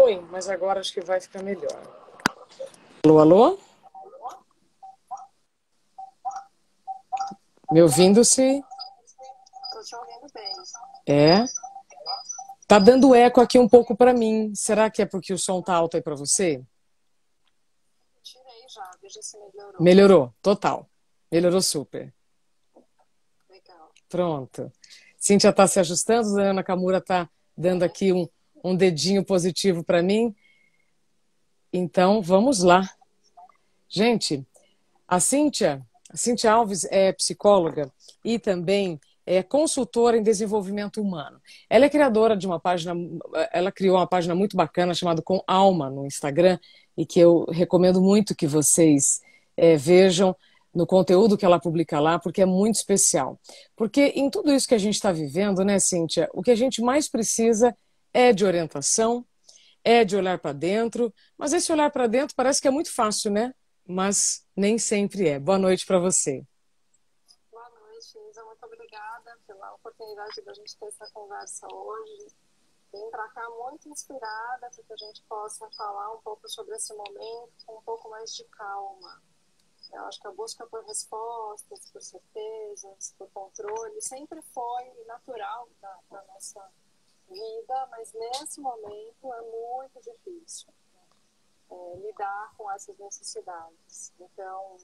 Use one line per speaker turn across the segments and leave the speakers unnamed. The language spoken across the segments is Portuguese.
ruim, mas agora acho que vai ficar melhor. Alô, alô? Me ouvindo-se?
Estou te ouvindo bem.
É. Tá dando eco aqui um pouco para mim. Será que é porque o som tá alto aí para você?
Tirei já, veja se melhorou.
Melhorou, total. Melhorou super.
Legal.
Pronto. Cíntia tá se ajustando, a Ana Nakamura tá dando aqui um dedinho positivo para mim. Então, vamos lá. Gente, a Cíntia Alves é psicóloga e também é consultora em desenvolvimento humano. Ela é criadora de uma página, ela criou uma página muito bacana chamada Com Alma no Instagram e que eu recomendo muito que vocês vejam no conteúdo que ela publica lá, porque é muito especial. Porque em tudo isso que a gente está vivendo, né, Cíntia, o que a gente mais precisa é de orientação, é de olhar para dentro, mas esse olhar para dentro parece que é muito fácil, né? Mas nem sempre é. Boa noite para você.
Boa noite, Isa. Muito obrigada pela oportunidade da gente ter essa conversa hoje. Vim para cá muito inspirada para que a gente possa falar um pouco sobre esse momento com um pouco mais de calma. Eu acho que a busca por respostas, por certezas, por controle, sempre foi natural da nossa vida, mas nesse momento é muito difícil lidar com essas necessidades. Então,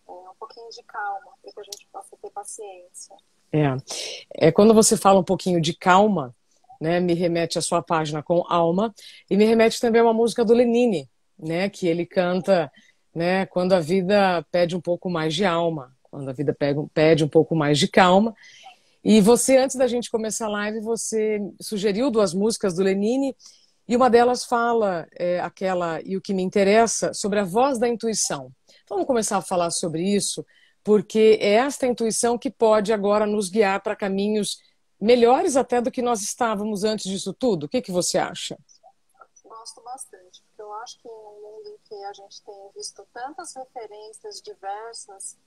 um pouquinho de calma, para que a gente possa ter paciência.
Quando você fala um pouquinho de calma, né, me remete à sua página Com Alma e me remete também a uma música do Lenine, né, que ele canta, né, quando a vida pede um pouco mais de alma, quando a vida pede um pouco mais de calma. E você, antes da gente começar a live, você sugeriu duas músicas do Lenine e uma delas fala, aquela E o que me interessa, sobre a voz da intuição. Então, vamos começar a falar sobre isso, porque é esta intuição que pode agora nos guiar para caminhos melhores até do que nós estávamos antes disso tudo. O que que você acha?
Gosto bastante, porque eu acho que em um mundo em que a gente tem visto tantas referências diversas,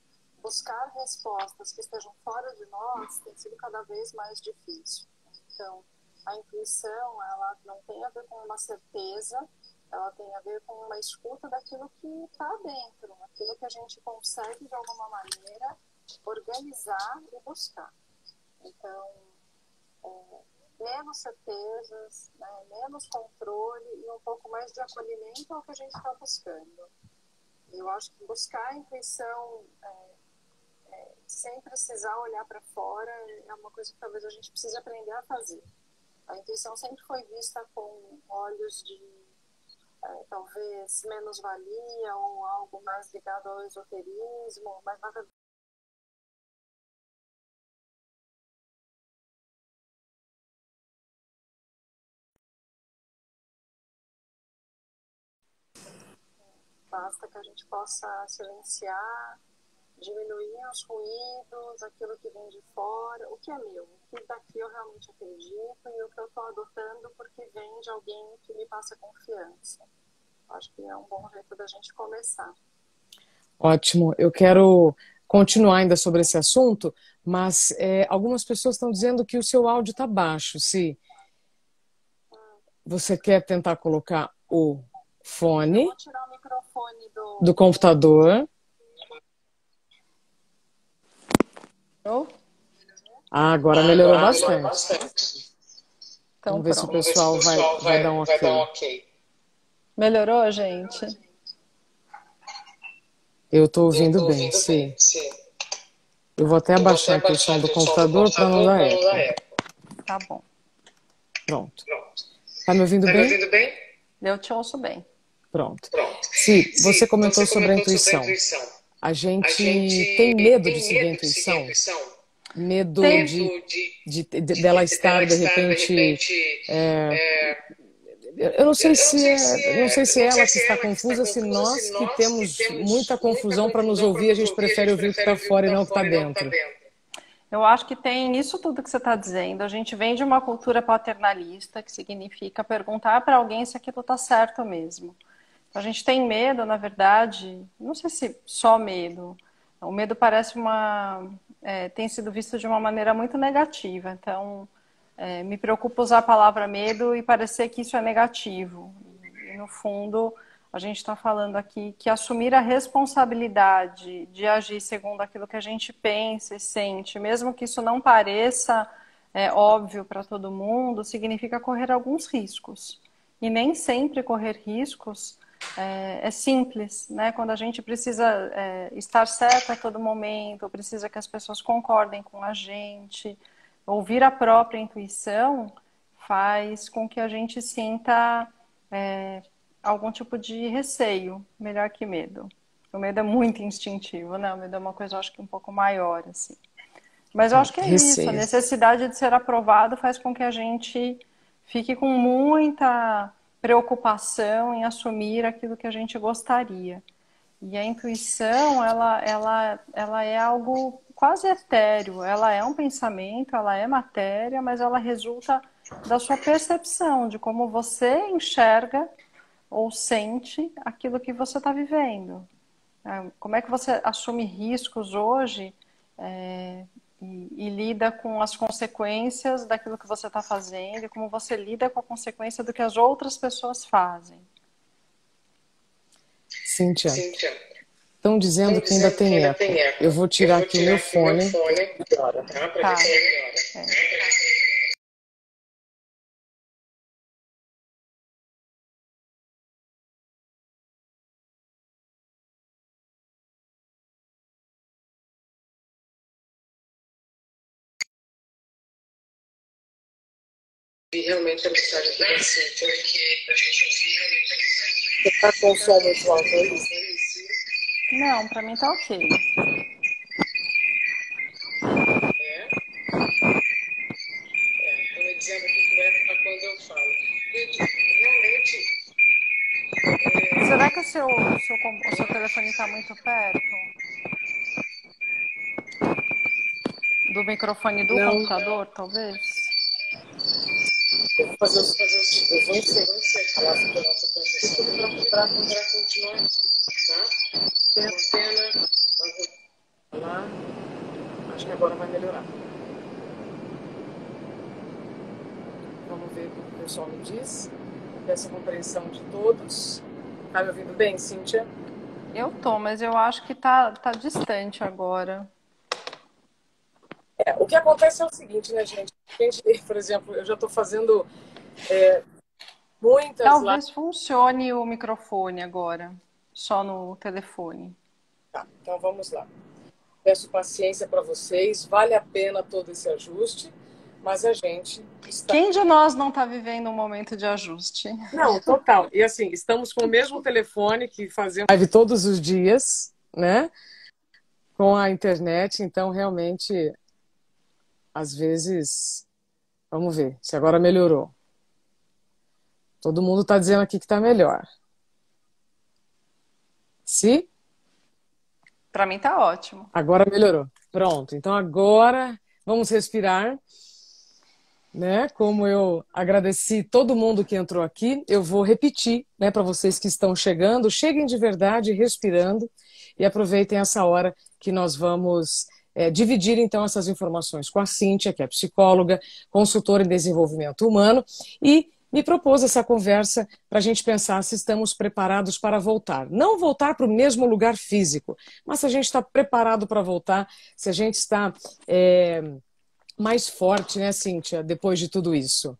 buscar respostas que estejam fora de nós tem sido cada vez mais difícil. Então, a intuição, ela não tem a ver com uma certeza, ela tem a ver com uma escuta daquilo que está dentro, aquilo que a gente consegue, de alguma maneira, organizar e buscar. Então, menos certezas, né, menos controle e um pouco mais de acolhimento ao que a gente está buscando. Eu acho que buscar a intuição sem precisar olhar para fora é uma coisa que talvez a gente precise aprender a fazer. A intuição sempre foi vista com olhos de talvez menos-valia ou algo mais ligado ao esoterismo, mas na verdade basta que a gente possa silenciar, diminuir os ruídos, aquilo que vem de fora, o que é meu, o que daqui eu realmente acredito e o que eu estou adotando porque vem de alguém que me passa confiança. Acho que é um bom jeito da gente começar.
Ótimo. Eu quero continuar ainda sobre esse assunto, mas algumas pessoas estão dizendo que o seu áudio está baixo. Se você quer tentar colocar o
Eu
fone
vou tirar o microfone
do computador. Agora melhorou bastante.
Então,
Vamos ver se o
pronto.
pessoal vai dar um ok.
Melhorou, gente?
Eu estou ouvindo bem, sim. Eu vou até abaixar aqui o som do computador para não dar eco.
Tá bom.
Pronto. Tá me ouvindo bem?
Eu te ouço bem.
Pronto. Se você comentou sobre a intuição. A gente tem medo de seguir a intuição? Medo dela estar, de repente... Eu não sei se é ela que está confusa, se nós que temos muita confusão para nos ouvir, a gente prefere ouvir o que está fora e não o que está dentro.
Eu acho que tem isso tudo que você está dizendo. A gente vem de uma cultura paternalista, que significa perguntar para alguém se aquilo está certo mesmo. Então, a gente tem medo, na verdade, não sei se só medo. O medo parece tem sido visto de uma maneira muito negativa. Então, me preocupa usar a palavra medo e parecer que isso é negativo.
no fundo, a gente está falando aqui que assumir a responsabilidade de agir segundo aquilo que a gente pensa e sente, mesmo que isso não pareça óbvio para todo mundo, significa correr alguns riscos. E nem sempre correr riscos é simples, né? Quando a gente precisa estar certo a todo momento, precisa que as pessoas concordem com a gente, ouvir a própria intuição faz com que a gente sinta algum tipo de receio, melhor que medo. O medo é muito instintivo, né? O medo é uma coisa, eu acho que um pouco maior, assim. Mas eu acho que é isso, a
Receio.
necessidade de ser aprovado faz com que a gente fique com muita preocupação em assumir aquilo que a gente gostaria. E a intuição, ela é algo quase etéreo, ela é um pensamento, ela é matéria, mas ela resulta da sua percepção, de como você enxerga ou sente aquilo que você está vivendo. Como é que você assume riscos hoje e lida com as consequências daquilo que você está fazendo e como você lida com a consequência do que as outras pessoas fazem.
Cíntia, estão dizendo que ainda tem eco. Eu vou tirar aqui o meu fone.
Tá.
Realmente a mensagem da Cíntia, que a gente ouvir realmente a mensagem. Você está com o som muito alto aí?
Não, para mim tá ok.
Estão me dizendo aqui que o eco está quando eu falo. Gente, realmente.
Será que o seu telefone está muito perto do microfone do computador, talvez?
Eu vou fazer o seguinte, eu vou encerrar a nossa conversação para continuar aqui, tá? É uma pena, mas vou falar. Acho que agora vai melhorar. Vamos ver o que o pessoal me diz. Peço a compreensão de todos. Tá me ouvindo bem, Cíntia?
Eu tô, mas eu acho que tá distante agora.
O que acontece é o seguinte, né, gente? Por exemplo, eu já estou fazendo muitas
Talvez funcione o microfone agora, só no telefone.
Tá, então vamos lá. Peço paciência para vocês, vale a pena todo esse ajuste, mas a gente está...
Quem de nós não está vivendo um momento de ajuste?
Não, total. E assim, estamos com o mesmo telefone que fazemos live todos os dias, né? Com a internet, então realmente, às vezes, vamos ver se agora melhorou. Todo mundo está dizendo aqui que está melhor. Se?
Para mim tá ótimo.
Agora melhorou. Pronto. Então agora vamos respirar. Né? Como eu agradeci todo mundo que entrou aqui, eu vou repetir, né, para vocês que estão chegando, cheguem de verdade, respirando e aproveitem essa hora que nós vamos dividir então essas informações com a Cíntia, que é psicóloga, consultora em desenvolvimento humano, e me propôs essa conversa para a gente pensar se estamos preparados para voltar. Não voltar para o mesmo lugar físico, mas se a gente está preparado para voltar, se a gente está mais forte, né, Cíntia, depois de tudo isso?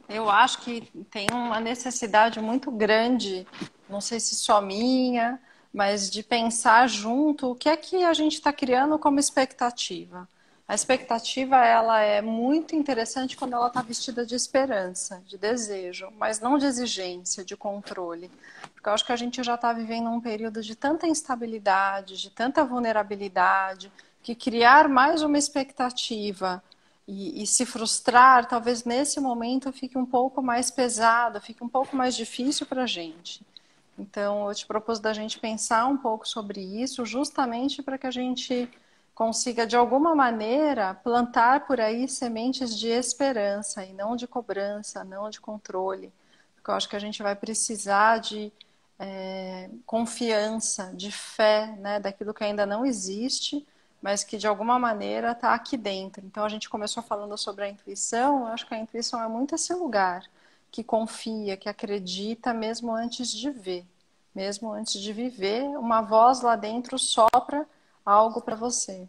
Eu acho que tem uma necessidade muito grande, não sei se só minha, mas de pensar junto o que é que a gente está criando como expectativa. A expectativa, ela é muito interessante quando ela está vestida de esperança, de desejo, mas não de exigência, de controle. Porque eu acho que a gente já está vivendo um período de tanta instabilidade, de tanta vulnerabilidade, que criar mais uma expectativa e se frustrar, talvez nesse momento fique um pouco mais pesado, fique um pouco mais difícil para a gente. Então, eu te propus da gente pensar um pouco sobre isso, justamente para que a gente consiga, de alguma maneira, plantar por aí sementes de esperança e não de cobrança, não de controle. Porque eu acho que a gente vai precisar de confiança, de fé, né, daquilo que ainda não existe, mas que de alguma maneira está aqui dentro. Então a gente começou falando sobre a intuição, eu acho que a intuição é muito esse lugar que confia, que acredita mesmo antes de ver. Mesmo antes de viver, uma voz lá dentro sopra algo para você.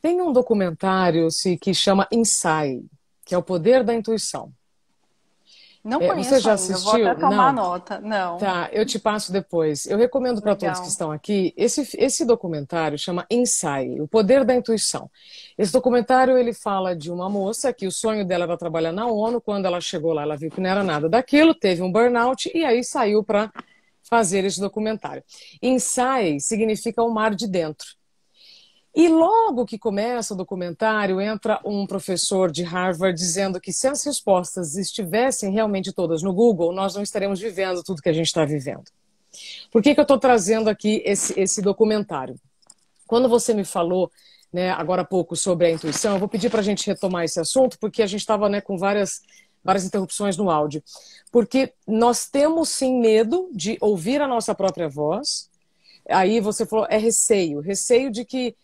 Tem um documentário que chama Inside, que é o poder da intuição.
Não
Você
conheço
já
ainda, vou até
assistiu?
tomar
Não?
nota. Não,
Tá, eu te passo depois. Eu recomendo para todos que
legal.
estão aqui. Esse documentário chama Inside, o poder da intuição. Esse documentário ele fala de uma moça que o sonho dela era trabalhar na ONU. Quando ela chegou lá, ela viu que não era nada daquilo, teve um burnout e aí saiu para fazer esse documentário. Inside significa o mar de dentro. E logo que começa o documentário, entra um professor de Harvard dizendo que se as respostas estivessem realmente todas no Google, nós não estaremos vivendo tudo que a gente está vivendo. Por que eu estou trazendo aqui esse documentário? Quando você me falou, né, agora há pouco sobre a intuição, eu vou pedir para a gente retomar esse assunto, porque a gente estava, né, com várias interrupções no áudio. Porque nós temos sim medo de ouvir a nossa própria voz. Aí você falou, é receio de que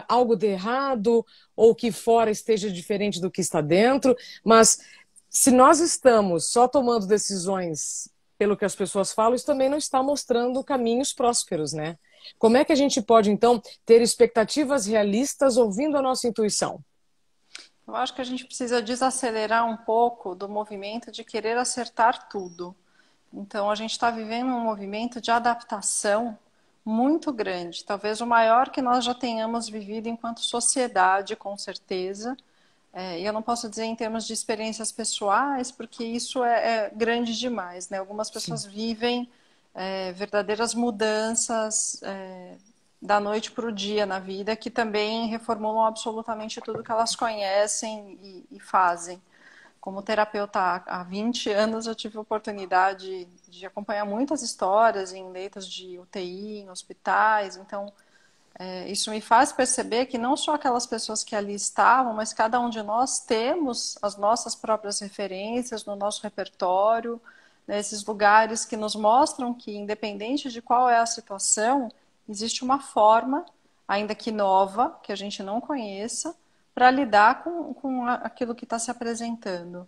algo de errado ou que fora esteja diferente do que está dentro, mas se nós estamos só tomando decisões pelo que as pessoas falam, isso também não está mostrando caminhos prósperos, né? Como é que a gente pode, então, ter expectativas realistas ouvindo a nossa intuição?
Eu acho que a gente precisa desacelerar um pouco do movimento de querer acertar tudo. Então, a gente está vivendo um movimento de adaptação muito grande, talvez o maior que nós já tenhamos vivido enquanto sociedade, com certeza. E eu não posso dizer em termos de experiências pessoais, porque isso é grande demais, né? Algumas pessoas
Sim.
vivem verdadeiras mudanças da noite para o dia na vida, que também reformulam absolutamente tudo que elas conhecem e fazem. Como terapeuta há 20 anos, eu tive a oportunidade de acompanhar muitas histórias em leitos de UTI, em hospitais. Então, isso me faz perceber que não só aquelas pessoas que ali estavam, mas cada um de nós temos as nossas próprias referências no nosso repertório, nesses lugares que nos mostram que, independente de qual é a situação, existe uma forma, ainda que nova, que a gente não conheça, para lidar com aquilo que está se apresentando.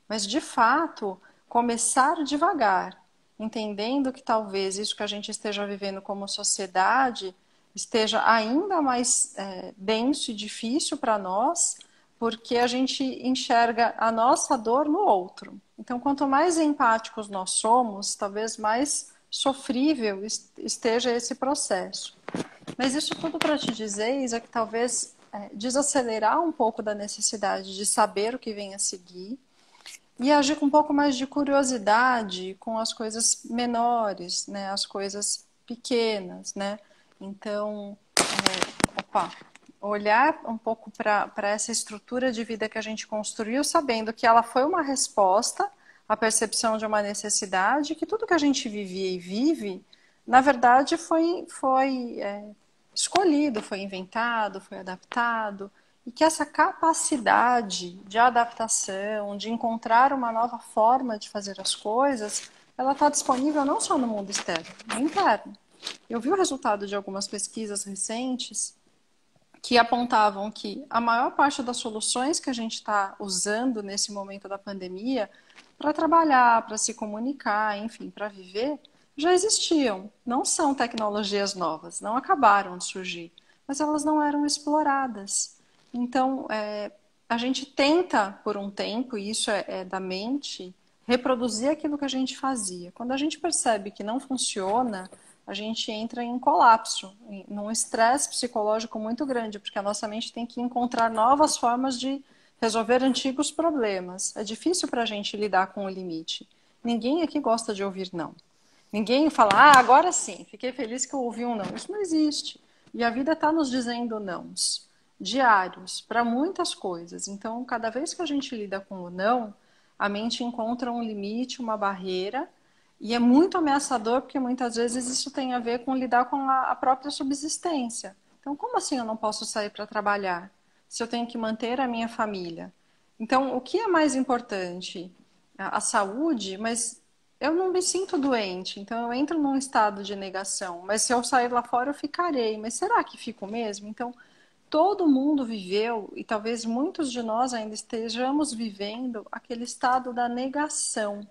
Mas, de fato, começar devagar, entendendo que talvez isso que a gente esteja vivendo como sociedade esteja ainda mais denso e difícil para nós, porque a gente enxerga a nossa dor no outro. Então, quanto mais empáticos nós somos, talvez mais sofrível esteja esse processo. Mas isso tudo para te dizer, Isa, que talvez desacelerar um pouco da necessidade de saber o que vem a seguir e agir com um pouco mais de curiosidade com as coisas menores, né, as coisas pequenas, né? Então, olhar um pouco para essa estrutura de vida que a gente construiu, sabendo que ela foi uma resposta à percepção de uma necessidade, que tudo que a gente vivia e vive, na verdade, foi escolhido, foi inventado, foi adaptado, e que essa capacidade de adaptação, de encontrar uma nova forma de fazer as coisas, ela está disponível não só no mundo externo, no interno. Eu vi o resultado de algumas pesquisas recentes que apontavam que a maior parte das soluções que a gente está usando nesse momento da pandemia para trabalhar, para se comunicar, enfim, para viver, já existiam. Não são tecnologias novas, não acabaram de surgir, mas elas não eram exploradas. Então, a gente tenta, por um tempo, e isso é da mente, reproduzir aquilo que a gente fazia. Quando a gente percebe que não funciona, a gente entra em colapso, num estresse psicológico muito grande, porque a nossa mente tem que encontrar novas formas de resolver antigos problemas. É difícil para a gente lidar com o limite. Ninguém aqui gosta de ouvir não. Ninguém fala, agora sim, fiquei feliz que eu ouvi um não. Isso não existe. E a vida está nos dizendo nãos diários para muitas coisas. Então, cada vez que a gente lida com o não, a mente encontra um limite, uma barreira, e é muito ameaçador, porque muitas vezes isso tem a ver com lidar com a própria subsistência. Então, como assim eu não posso sair para trabalhar, se eu tenho que manter a minha família? Então, o que é mais importante? A saúde, mas eu não me sinto doente, então eu entro num estado de negação. Mas se eu sair lá fora, eu ficarei. Mas será que fico mesmo? Então, todo mundo viveu, e talvez muitos de nós ainda estejamos vivendo, aquele estado da negação.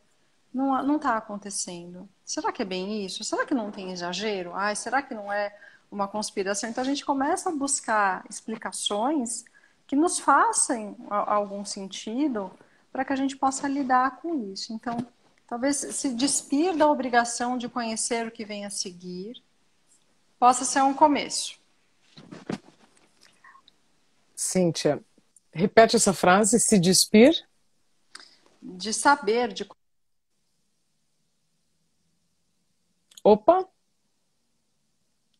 Não está acontecendo. Será que é bem isso? Será que não tem exagero? Ai, será que não é uma conspiração? Então a gente começa a buscar explicações que nos façam algum sentido para que a gente possa lidar com isso. Então, talvez se despir da obrigação de conhecer o que vem a seguir possa ser um começo.
Cíntia, repete essa frase, se despir.
De saber, de...
Opa!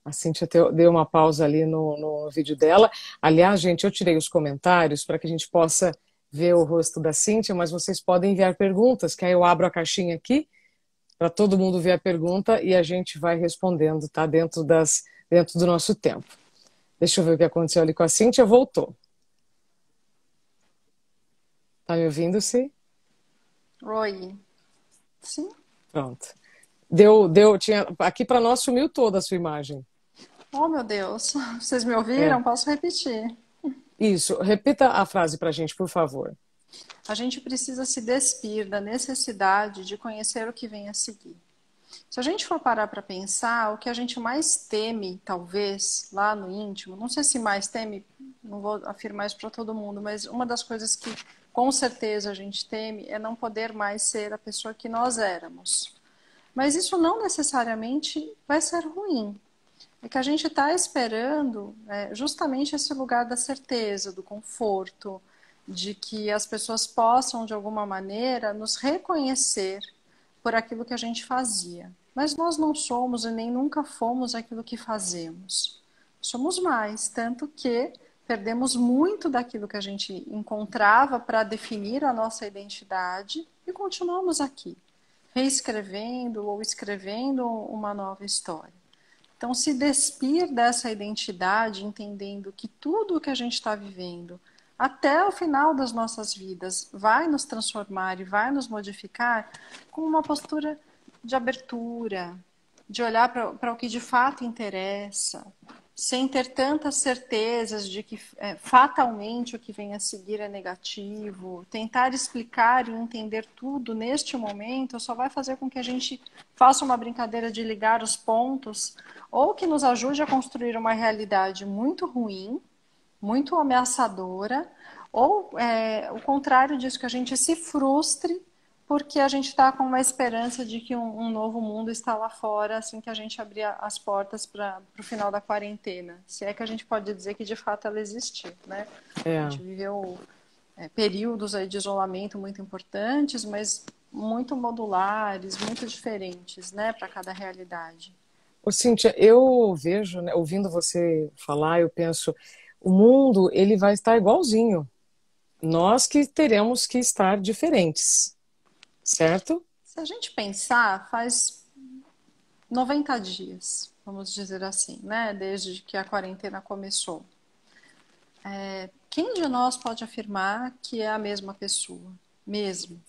A Cíntia deu uma pausa ali no vídeo dela. Aliás, gente, eu tirei os comentários para que a gente possa ver o rosto da Cíntia, mas vocês podem enviar perguntas, que aí eu abro a caixinha aqui para todo mundo ver a pergunta e a gente vai respondendo, tá? Dentro do nosso tempo. Deixa eu ver o que aconteceu ali com a Cíntia. Voltou. Tá me ouvindo, Cí?
Oi. Sim.
Pronto. Tinha, aqui para nós sumiu toda a sua imagem.
Oh, meu Deus. Vocês me ouviram? Posso repetir.
Isso. Repita a frase para a gente, por favor.
A gente precisa se despir da necessidade de conhecer o que vem a seguir. Se a gente for parar para pensar, o que a gente mais teme, talvez, lá no íntimo, não sei se mais teme, não vou afirmar isso para todo mundo, mas uma das coisas que com certeza a gente teme é não poder mais ser a pessoa que nós éramos. Mas isso não necessariamente vai ser ruim. É que a gente está esperando justamente esse lugar da certeza, do conforto, de que as pessoas possam, de alguma maneira, nos reconhecer por aquilo que a gente fazia. Mas nós não somos e nem nunca fomos aquilo que fazemos. Somos mais, tanto que perdemos muito daquilo que a gente encontrava para definir a nossa identidade e continuamos aqui, reescrevendo ou escrevendo uma nova história. Então, se despir dessa identidade, entendendo que tudo o que a gente está vivendo, até o final das nossas vidas, vai nos transformar e vai nos modificar, com uma postura de abertura, de olhar para o que de fato interessa, sem ter tantas certezas de que fatalmente o que vem a seguir é negativo. Tentar explicar e entender tudo neste momento só vai fazer com que a gente faça uma brincadeira de ligar os pontos, ou que nos ajude a construir uma realidade muito ruim, muito ameaçadora, ou o contrário disso, que a gente se frustre porque a gente está com uma esperança de que um novo mundo está lá fora assim que a gente abrir as portas para o final da quarentena. Se é que a gente pode dizer que de fato ela existiu, né? A gente viveu períodos aí de isolamento muito importantes, mas muito modulares, muito diferentes, né, para cada realidade.
Ô, Cíntia, eu vejo, né, ouvindo você falar, eu penso, o mundo ele vai estar igualzinho. Nós que teremos que estar diferentes. Certo?
Se a gente pensar, faz 90 dias, vamos dizer assim, né? Desde que a quarentena começou. Quem de nós pode afirmar que é a mesma pessoa? Mesmo.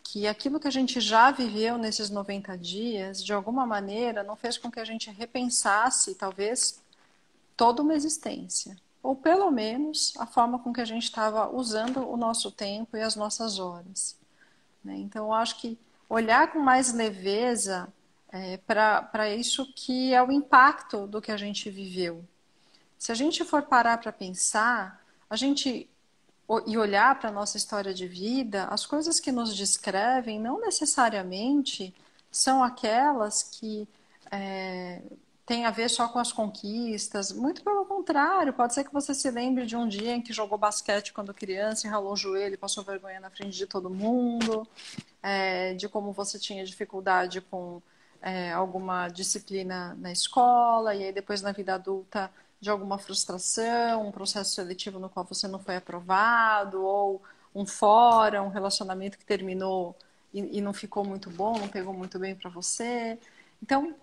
Que aquilo que a gente já viveu nesses 90 dias, de alguma maneira, não fez com que a gente repensasse, talvez, toda uma existência. Ou pelo menos a forma com que a gente estava usando o nosso tempo e as nossas horas. Então, eu acho que olhar com mais leveza para isso que é o impacto do que a gente viveu. Se a gente for parar para pensar, e olhar para a nossa história de vida, as coisas que nos descrevem não necessariamente são aquelas que tem a ver só com as conquistas, muito pelo contrário, pode ser que você se lembre de um dia em que jogou basquete quando criança e ralou o joelho e passou vergonha na frente de todo mundo, de como você tinha dificuldade com alguma disciplina na escola, e aí depois na vida adulta de alguma frustração, um processo seletivo no qual você não foi aprovado, ou um fora, um relacionamento que terminou e não ficou muito bom, não pegou muito bem para você. Então,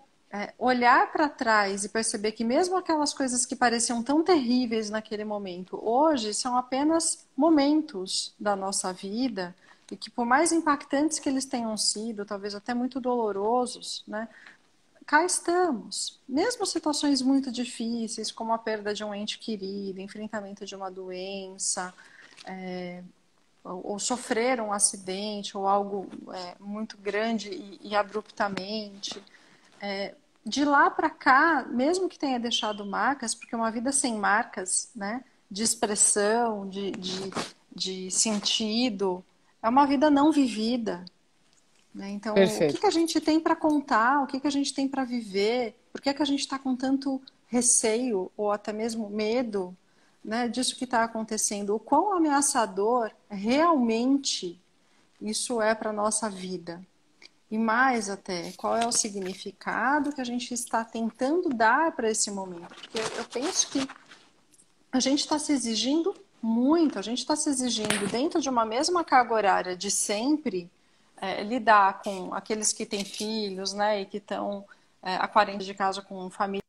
olhar para trás e perceber que mesmo aquelas coisas que pareciam tão terríveis naquele momento, hoje são apenas momentos da nossa vida e que por mais impactantes que eles tenham sido, talvez até muito dolorosos, né, cá estamos. Mesmo situações muito difíceis, como a perda de um ente querido, enfrentamento de uma doença, ou sofrer um acidente, ou algo muito grande e abruptamente. De lá para cá, mesmo que tenha deixado marcas, porque uma vida sem marcas, né, de expressão, de sentido, é uma vida não vivida. Né? Então, o que
Perfeito.
que a gente tem para contar? O que que a gente tem para viver? Por que que a gente está com tanto receio ou até mesmo medo, né, disso que está acontecendo? O quão ameaçador realmente isso é para a nossa vida? E mais até, qual é o significado que a gente está tentando dar para esse momento? Porque eu penso que a gente está se exigindo muito, a gente está se exigindo dentro de uma mesma carga horária de sempre lidar com aqueles que têm filhos, né, e que estão a 40 de casa com famílias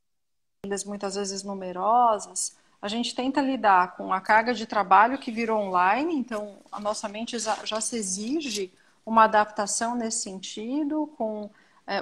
muitas vezes numerosas. A gente tenta lidar com a carga de trabalho que virou online, então a nossa mente já se exige uma adaptação nesse sentido, com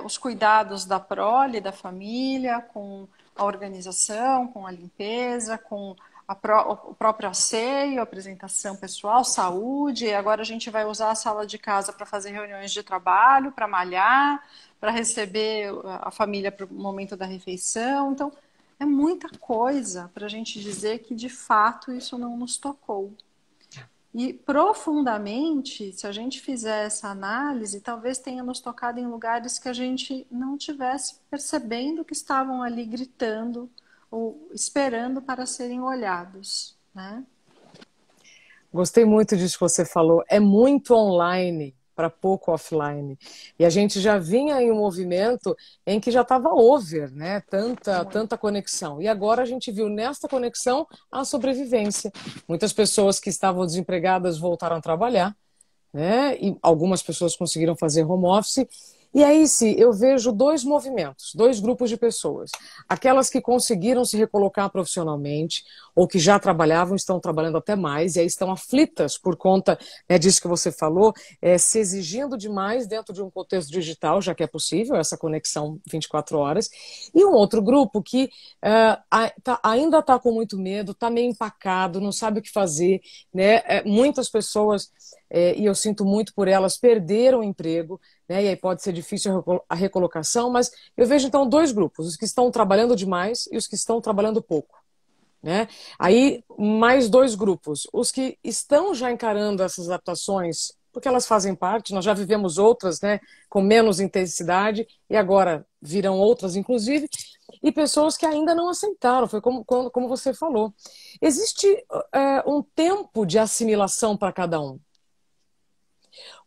os cuidados da prole, da família, com a organização, com a limpeza, com o próprio asseio, apresentação pessoal, saúde. E agora a gente vai usar a sala de casa para fazer reuniões de trabalho, para malhar, para receber a família para o momento da refeição. Então, é muita coisa para a gente dizer que, de fato, isso não nos tocou. E, profundamente, se a gente fizer essa análise, talvez tenha nos tocado em lugares que a gente não tivesse percebendo que estavam ali gritando ou esperando para serem olhados, né?
Gostei muito disso que você falou. É muito online para pouco offline. E a gente já vinha em um movimento em que já estava over, né? Tanta conexão. E agora a gente viu nesta conexão a sobrevivência. Muitas pessoas que estavam desempregadas voltaram a trabalhar, né? E algumas pessoas conseguiram fazer home office. E aí, sim, eu vejo dois movimentos, dois grupos de pessoas. Aquelas que conseguiram se recolocar profissionalmente, ou que já trabalhavam, estão trabalhando até mais, e aí estão aflitas por conta disso que você falou, se exigindo demais dentro de um contexto digital, já que é possível essa conexão 24 horas. E um outro grupo que ainda está com muito medo, está meio empacado, não sabe o que fazer, né? Muitas pessoas, e eu sinto muito por elas, perderam o emprego, né? E aí pode ser difícil a recolocação, mas eu vejo então dois grupos, os que estão trabalhando demais e os que estão trabalhando pouco. Né? Aí, mais dois grupos, os que estão já encarando essas adaptações, porque elas fazem parte, nós já vivemos outras, né, com menos intensidade, e agora virão outras, inclusive, e pessoas que ainda não aceitaram, foi como você falou. Existe um tempo de assimilação para cada um.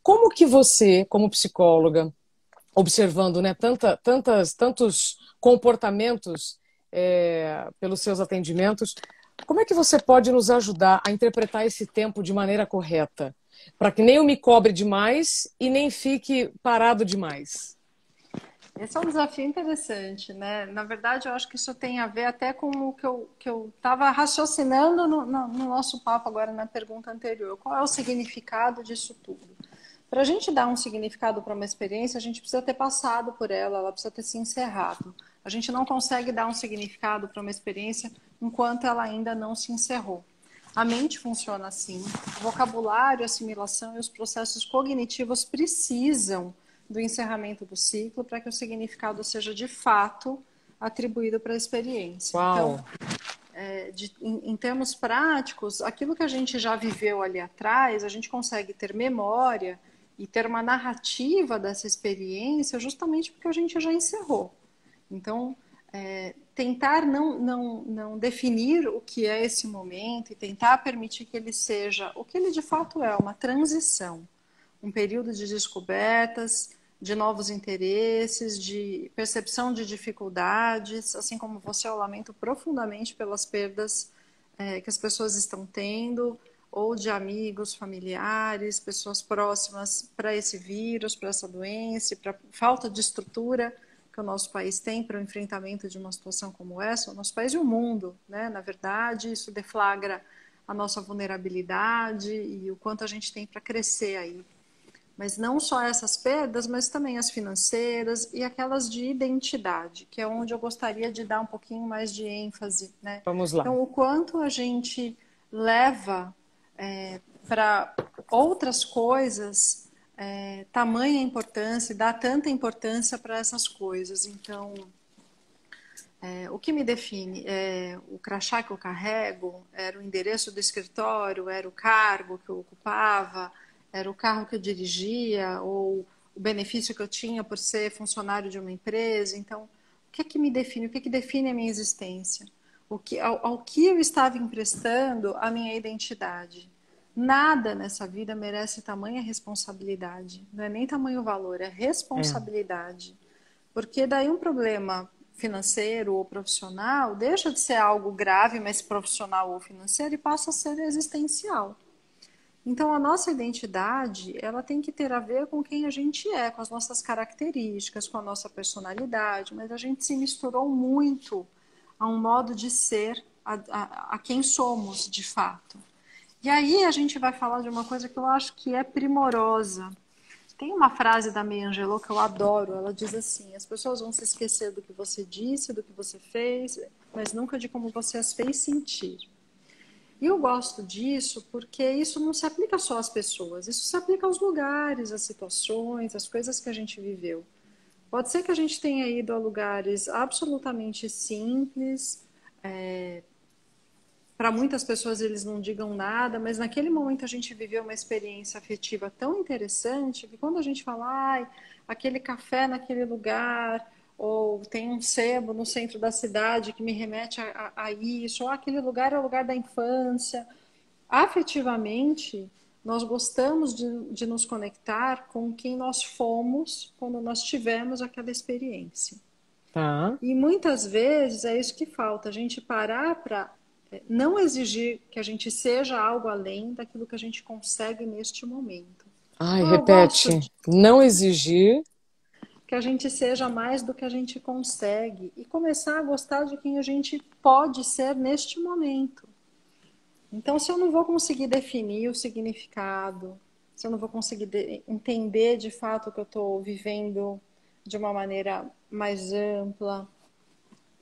Como que você, como psicóloga, observando, né, tantos comportamentos pelos seus atendimentos, como é que você pode nos ajudar a interpretar esse tempo de maneira correta? Para que nem eu me cobre demais e nem fique parado demais.
Esse é um desafio interessante, né? Na verdade, eu acho que isso tem a ver até com o que eu estava raciocinando no nosso papo agora na pergunta anterior. Qual é o significado disso tudo? Para a gente dar um significado para uma experiência, a gente precisa ter passado por ela, ela precisa ter se encerrado. A gente não consegue dar um significado para uma experiência enquanto ela ainda não se encerrou. A mente funciona assim. O vocabulário, a assimilação e os processos cognitivos precisam do encerramento do ciclo para que o significado seja de fato atribuído para a experiência.
Uau.
Então, em termos práticos, aquilo que a gente já viveu ali atrás, a gente consegue ter memória e ter uma narrativa dessa experiência justamente porque a gente já encerrou. Então, tentar não definir o que é esse momento e tentar permitir que ele seja o que ele de fato é, uma transição, um período de descobertas, de novos interesses, de percepção de dificuldades, assim como você, eu lamento profundamente pelas perdas que as pessoas estão tendo, ou de amigos, familiares, pessoas próximas para esse vírus, para essa doença, para a falta de estrutura que o nosso país tem para o enfrentamento de uma situação como essa, o nosso país e o mundo, né? Na verdade, isso deflagra a nossa vulnerabilidade e o quanto a gente tem para crescer aí. Mas não só essas perdas, mas também as financeiras e aquelas de identidade, que é onde eu gostaria de dar um pouquinho mais de ênfase, né?
Vamos lá.
Então, o quanto a gente leva para outras coisas tamanha importância, dá tanta importância para essas coisas. Então, o que me define é o crachá que eu carrego, era o endereço do escritório, era o cargo que eu ocupava, era o carro que eu dirigia, ou o benefício que eu tinha por ser funcionário de uma empresa. Então, o que é que me define? O que é que define a minha existência? Ao que eu estava emprestando a minha identidade? Nada nessa vida merece tamanha responsabilidade. Não é nem tamanho valor, é responsabilidade. Porque daí um problema financeiro ou profissional deixa de ser algo grave, mas profissional ou financeiro, e passa a ser existencial. Então, a nossa identidade, ela tem que ter a ver com quem a gente é, com as nossas características, com a nossa personalidade, mas a gente se misturou muito a um modo de ser, a quem somos, de fato. E aí a gente vai falar de uma coisa que eu acho que é primorosa. Tem uma frase da Maya Angelou que eu adoro, ela diz assim: as pessoas vão se esquecer do que você disse, do que você fez, mas nunca de como você as fez sentir. E eu gosto disso porque isso não se aplica só às pessoas, isso se aplica aos lugares, às situações, às coisas que a gente viveu. Pode ser que a gente tenha ido a lugares absolutamente simples, para muitas pessoas eles não digam nada, mas naquele momento a gente viveu uma experiência afetiva tão interessante que quando a gente fala, ai, aquele café naquele lugar, ou tem um sebo no centro da cidade que me remete a isso, ou aquele lugar é o lugar da infância. Afetivamente, nós gostamos de nos conectar com quem nós fomos quando nós tivemos aquela experiência.
Tá.
E muitas vezes é isso que falta, a gente parar para não exigir que a gente seja algo além daquilo que a gente consegue neste momento.
Ai,
Então, eu gosto
repete. Não exigir.
que a gente seja mais do que a gente consegue e começar a gostar de quem a gente pode ser neste momento. Então, se eu não vou conseguir definir o significado, se eu não vou conseguir entender de fato o que eu estou vivendo de uma maneira mais ampla,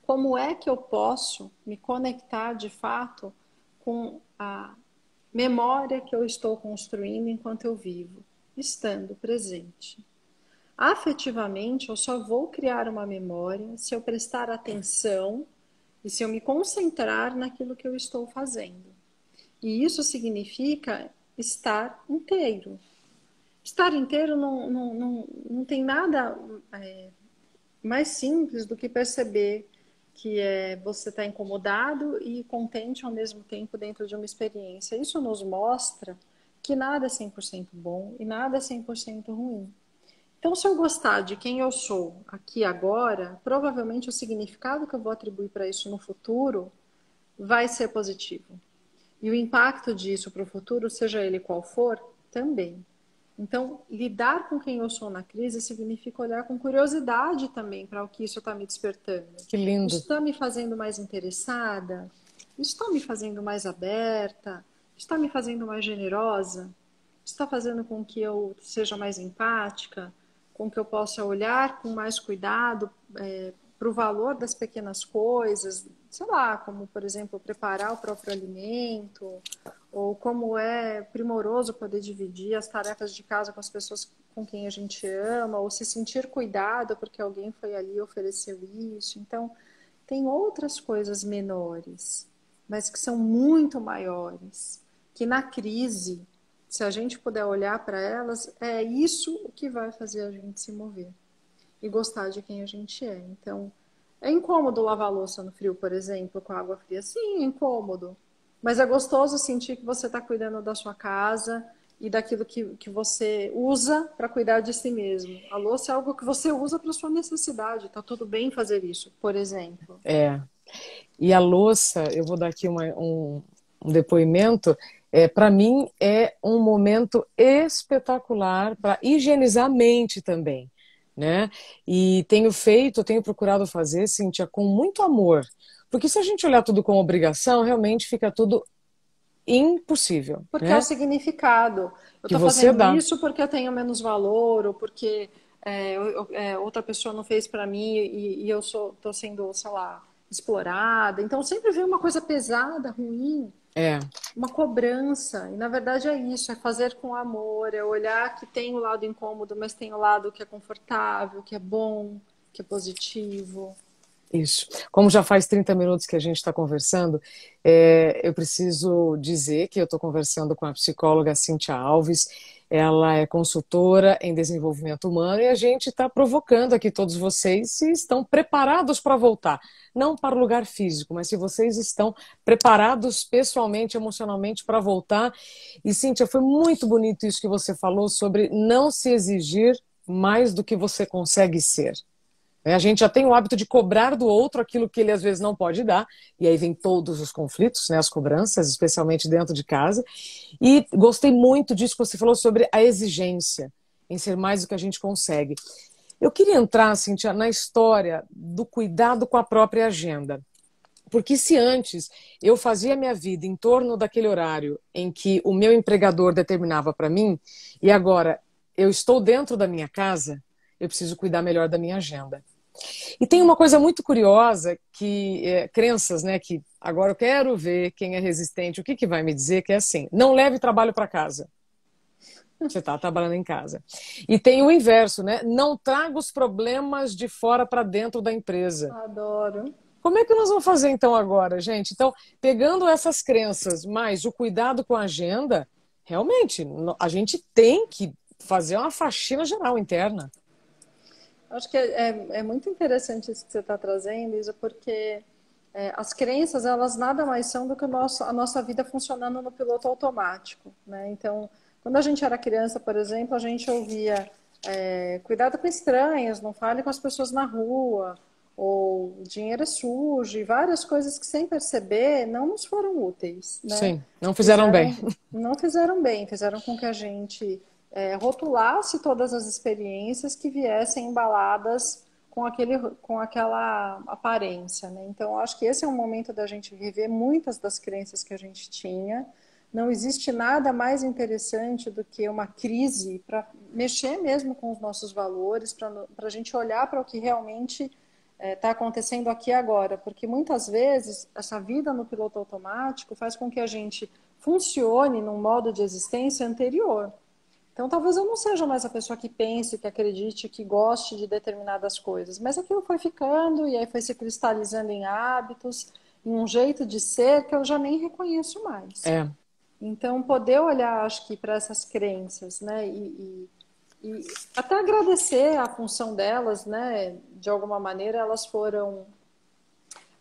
como é que eu posso me conectar de fato com a memória que eu estou construindo enquanto eu vivo, estando presente? Afetivamente, eu só vou criar uma memória se eu prestar atenção e se eu me concentrar naquilo que eu estou fazendo. E isso significa estar inteiro. Estar inteiro não tem nada mais simples do que perceber que você está incomodado e contente ao mesmo tempo dentro de uma experiência. Isso nos mostra que nada é 100% bom e nada é 100% ruim. Então, se eu gostar de quem eu sou aqui agora, provavelmente o significado que eu vou atribuir para isso no futuro vai ser positivo. E o impacto disso para o futuro, seja ele qual for, também. Então, lidar com quem eu sou na crise significa olhar com curiosidade também para o que isso está me despertando.
Que lindo.
Isso está me fazendo mais interessada? Isso está me fazendo mais aberta? Isso está me fazendo mais generosa? Isso está fazendo com que eu seja mais empática? Com que eu possa olhar com mais cuidado para o valor das pequenas coisas, sei lá, como, por exemplo, preparar o próprio alimento, ou como é primoroso poder dividir as tarefas de casa com as pessoas com quem a gente ama, ou se sentir cuidado porque alguém foi ali e ofereceu isso. Então, tem outras coisas menores, mas que são muito maiores, que na crise, se a gente puder olhar para elas, é isso o que vai fazer a gente se mover e gostar de quem a gente é. Então, é incômodo lavar a louça no frio, por exemplo, com água fria? Sim, é incômodo. Mas é gostoso sentir que você está cuidando da sua casa e daquilo que você usa para cuidar de si mesmo. A louça é algo que você usa para sua necessidade. Tá tudo bem fazer isso, por exemplo.
E a louça, eu vou dar aqui um depoimento, para mim é um momento espetacular para higienizar a mente também, né? E tenho procurado fazer, Cíntia, com muito amor. Porque se a gente olhar tudo como obrigação, realmente fica tudo impossível.
Porque
né?
é o significado. Eu
Que
estou
você
fazendo
dá.
isso porque eu tenho menos valor, ou porque outra pessoa não fez para mim e eu estou sendo, sei lá, explorada. Então sempre vem uma coisa pesada, ruim,
É,
uma cobrança. E na verdade é isso, é fazer com amor, é olhar que tem o lado incômodo, mas tem o lado que é confortável, que é bom, que é positivo.
isso. Como já faz 30 minutos que a gente está conversando, eu preciso dizer que eu estou conversando com a psicóloga Cíntia Alves. Ela é consultora em desenvolvimento humano e a gente está provocando aqui todos vocês se estão preparados para voltar. Não para o lugar físico, mas se vocês estão preparados pessoalmente, emocionalmente para voltar. E, Cíntia, foi muito bonito isso que você falou sobre não se exigir mais do que você consegue ser. A gente já tem o hábito de cobrar do outro aquilo que ele às vezes não pode dar, e aí vem todos os conflitos, né, as cobranças, especialmente dentro de casa. E gostei muito disso que você falou sobre a exigência em ser mais do que a gente consegue. Eu queria entrar, Cíntia, na história do cuidado com a própria agenda. Porque se antes eu fazia minha vida em torno daquele horário em que o meu empregador determinava para mim, e agora eu estou dentro da minha casa, eu preciso cuidar melhor da minha agenda. E tem uma coisa muito curiosa que crenças, né? Que agora eu quero ver quem é resistente, o que que vai me dizer que é assim: não leve trabalho para casa. Você está trabalhando em casa. E tem o inverso, né? Não traga os problemas de fora para dentro da empresa.
Adoro.
Como é que nós vamos fazer então agora, gente? Então, pegando essas crenças, mais o cuidado com a agenda, realmente a gente tem que fazer uma faxina geral interna.
Acho que é muito interessante isso que você está trazendo, Isa, porque as crenças, elas nada mais são do que a nossa vida funcionando no piloto automático, né? Então, quando a gente era criança, por exemplo, a gente ouvia cuidado com estranhos, não fale com as pessoas na rua, ou dinheiro é sujo, e várias coisas que sem perceber não nos foram úteis, né?
Sim, não fizeram bem.
Não fizeram bem, fizeram com que a gente rotulasse todas as experiências que viessem embaladas com aquela aparência, né? Então, acho que esse é um momento da gente rever muitas das crenças que a gente tinha. Não existe nada mais interessante do que uma crise para mexer mesmo com os nossos valores, para a gente olhar para o que realmente está acontecendo aqui e agora, porque muitas vezes essa vida no piloto automático faz com que a gente funcione num modo de existência anterior. Então, talvez eu não seja mais a pessoa que pense, que acredite, que goste de determinadas coisas, mas aquilo foi ficando e aí foi se cristalizando em hábitos, em um jeito de ser que eu já nem reconheço mais.
É.
Então, poder olhar, acho que, para essas crenças, né, e até agradecer a função delas, né, de alguma maneira elas foram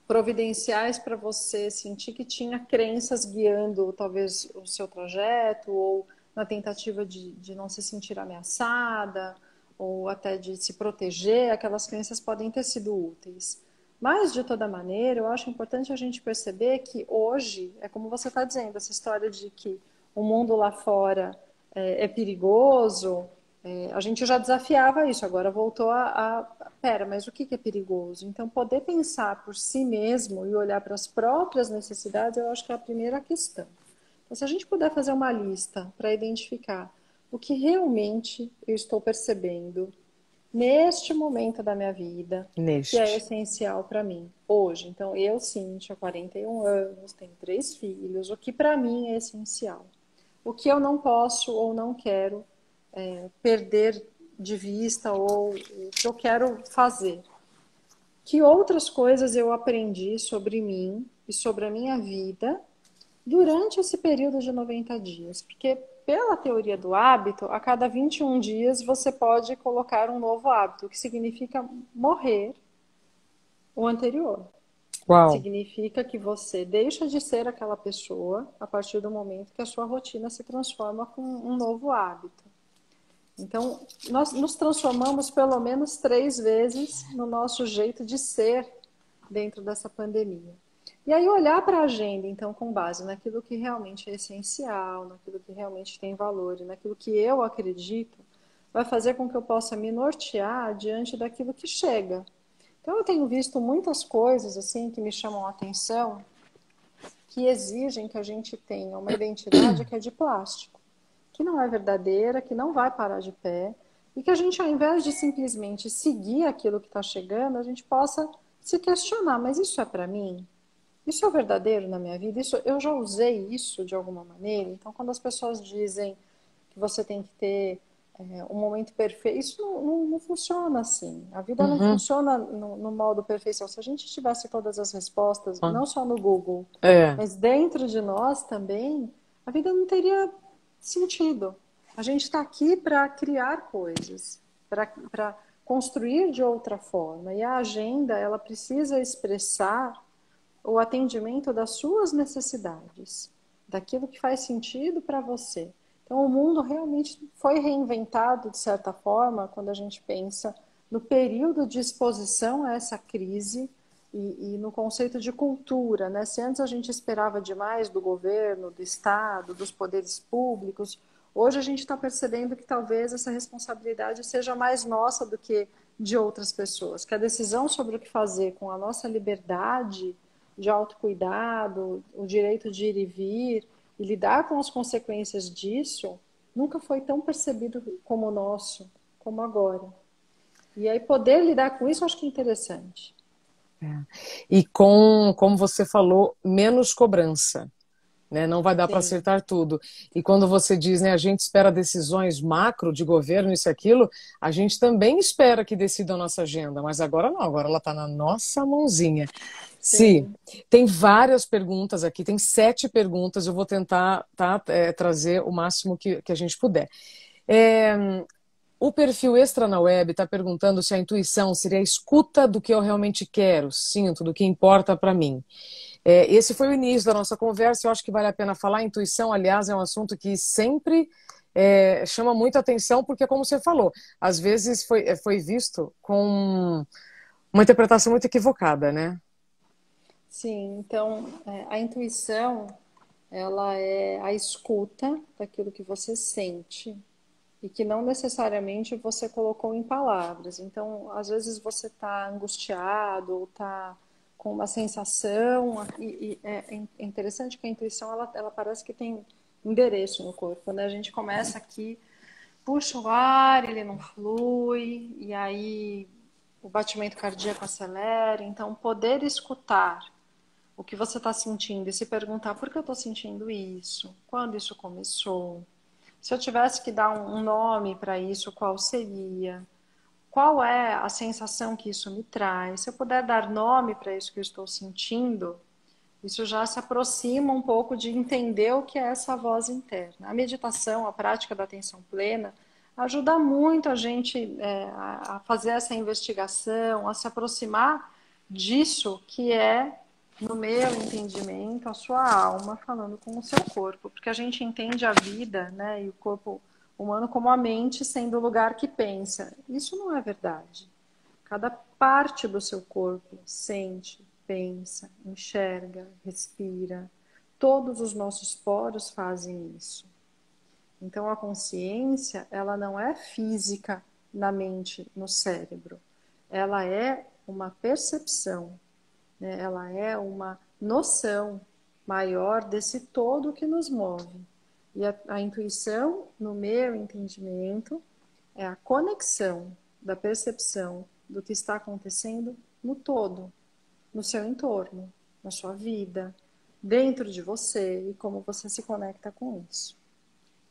providenciais para você sentir que tinha crenças guiando talvez o seu trajeto ou na tentativa de não se sentir ameaçada ou até de se proteger, aquelas crenças podem ter sido úteis. Mas, de toda maneira, eu acho importante a gente perceber que hoje, é como você está dizendo, essa história de que o mundo lá fora é perigoso, a gente já desafiava isso, agora voltou pera, mas o que é perigoso? Então, poder pensar por si mesmo e olhar para as próprias necessidades, eu acho que é a primeira questão. Então, se a gente puder fazer uma lista para identificar o que realmente eu estou percebendo neste momento da minha vida, que é essencial para mim, hoje. Então, eu, Cíntia, 41 anos, tenho 3 filhos, o que para mim é essencial. O que eu não posso ou não quero perder de vista ou o que eu quero fazer. Que outras coisas eu aprendi sobre mim e sobre a minha vida durante esse período de 90 dias? Porque, pela teoria do hábito, a cada 21 dias você pode colocar um novo hábito, o que significa morrer o anterior.
Uau.
Significa que você deixa de ser aquela pessoa a partir do momento que a sua rotina se transforma com um novo hábito. Então, nós nos transformamos pelo menos 3 vezes no nosso jeito de ser dentro dessa pandemia. E aí olhar para a agenda, então, com base naquilo que realmente é essencial, naquilo que realmente tem valor e naquilo que eu acredito, vai fazer com que eu possa me nortear diante daquilo que chega. Então, eu tenho visto muitas coisas assim que me chamam a atenção, que exigem que a gente tenha uma identidade que é de plástico, que não é verdadeira, que não vai parar de pé, e que a gente, ao invés de simplesmente seguir aquilo que está chegando, a gente possa se questionar, mas isso é para mim? Isso é o verdadeiro na minha vida? Isso, eu já usei isso de alguma maneira? Então, quando as pessoas dizem que você tem que ter um momento perfeito, isso não funciona assim. A vida não
Uhum.
funciona no modo perfeição. Se a gente tivesse todas as respostas, não só no Google,
É.
mas dentro de nós também, a vida não teria sentido. A gente está aqui para criar coisas, para construir de outra forma. E a agenda, ela precisa expressar o atendimento das suas necessidades, daquilo que faz sentido para você. Então, o mundo realmente foi reinventado, de certa forma, quando a gente pensa no período de exposição a essa crise e no conceito de cultura, né? Se antes a gente esperava demais do governo, do Estado, dos poderes públicos, hoje a gente está percebendo que talvez essa responsabilidade seja mais nossa do que de outras pessoas, que a decisão sobre o que fazer com a nossa liberdade de autocuidado, o direito de ir e vir e lidar com as consequências disso, nunca foi tão percebido como nosso, como agora. E aí poder lidar com isso eu acho que é interessante.
E com, como você falou, menos cobrança. Né? Não vai dar para
Sim,
acertar tudo. E quando você diz, né, a gente espera decisões macro de governo, isso e aquilo, a gente também espera que decidam a nossa agenda, mas agora não, agora ela está na nossa mãozinha. Si,
sim.
tem várias perguntas aqui, tem 7 perguntas, eu vou tentar trazer o máximo que a gente puder. É, o perfil Extra na Web está perguntando se a intuição seria a escuta do que eu realmente quero, sinto, do que importa para mim. Esse foi o início da nossa conversa, eu acho que vale a pena falar. A intuição, aliás, é um assunto que sempre chama muita atenção, porque, como você falou, às vezes foi visto com uma interpretação muito equivocada, né?
Sim, então a intuição, ela é a escuta daquilo que você sente e que não necessariamente você colocou em palavras. Então, às vezes você está angustiado ou está com uma sensação, e é interessante que a intuição, ela parece que tem endereço no corpo. Quando a gente começa aqui, puxa o ar, ele não flui, e aí o batimento cardíaco acelera. Então, poder escutar o que você está sentindo e se perguntar por que eu estou sentindo isso, quando isso começou. Se eu tivesse que dar um nome para isso, qual seria? Qual é a sensação que isso me traz? Se eu puder dar nome para isso que eu estou sentindo, isso já se aproxima um pouco de entender o que é essa voz interna. A meditação, a prática da atenção plena, ajuda muito a gente a fazer essa investigação, a se aproximar disso que é, no meu entendimento, a sua alma falando com o seu corpo, porque a gente entende a vida, né, e o corpo humano como a mente sendo o lugar que pensa. Isso não é verdade. Cada parte do seu corpo sente, pensa, enxerga, respira. Todos os nossos poros fazem isso. Então a consciência, ela não é física na mente, no cérebro. Ela é uma percepção, né? Ela é uma noção maior desse todo que nos move. E a intuição, no meu entendimento, é a conexão da percepção do que está acontecendo no todo, no seu entorno, na sua vida, dentro de você e como você se conecta com isso.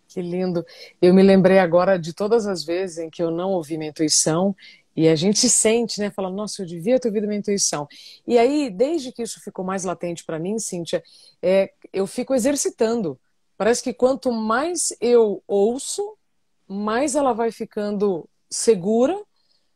Que lindo. Eu me lembrei agora de todas as vezes em que eu não ouvi minha intuição e a gente sente, né? Fala, nossa, eu devia ter ouvido minha intuição. E aí, desde que isso ficou mais latente para mim, Cíntia, eu fico exercitando. Parece que quanto mais eu ouço, mais ela vai ficando segura,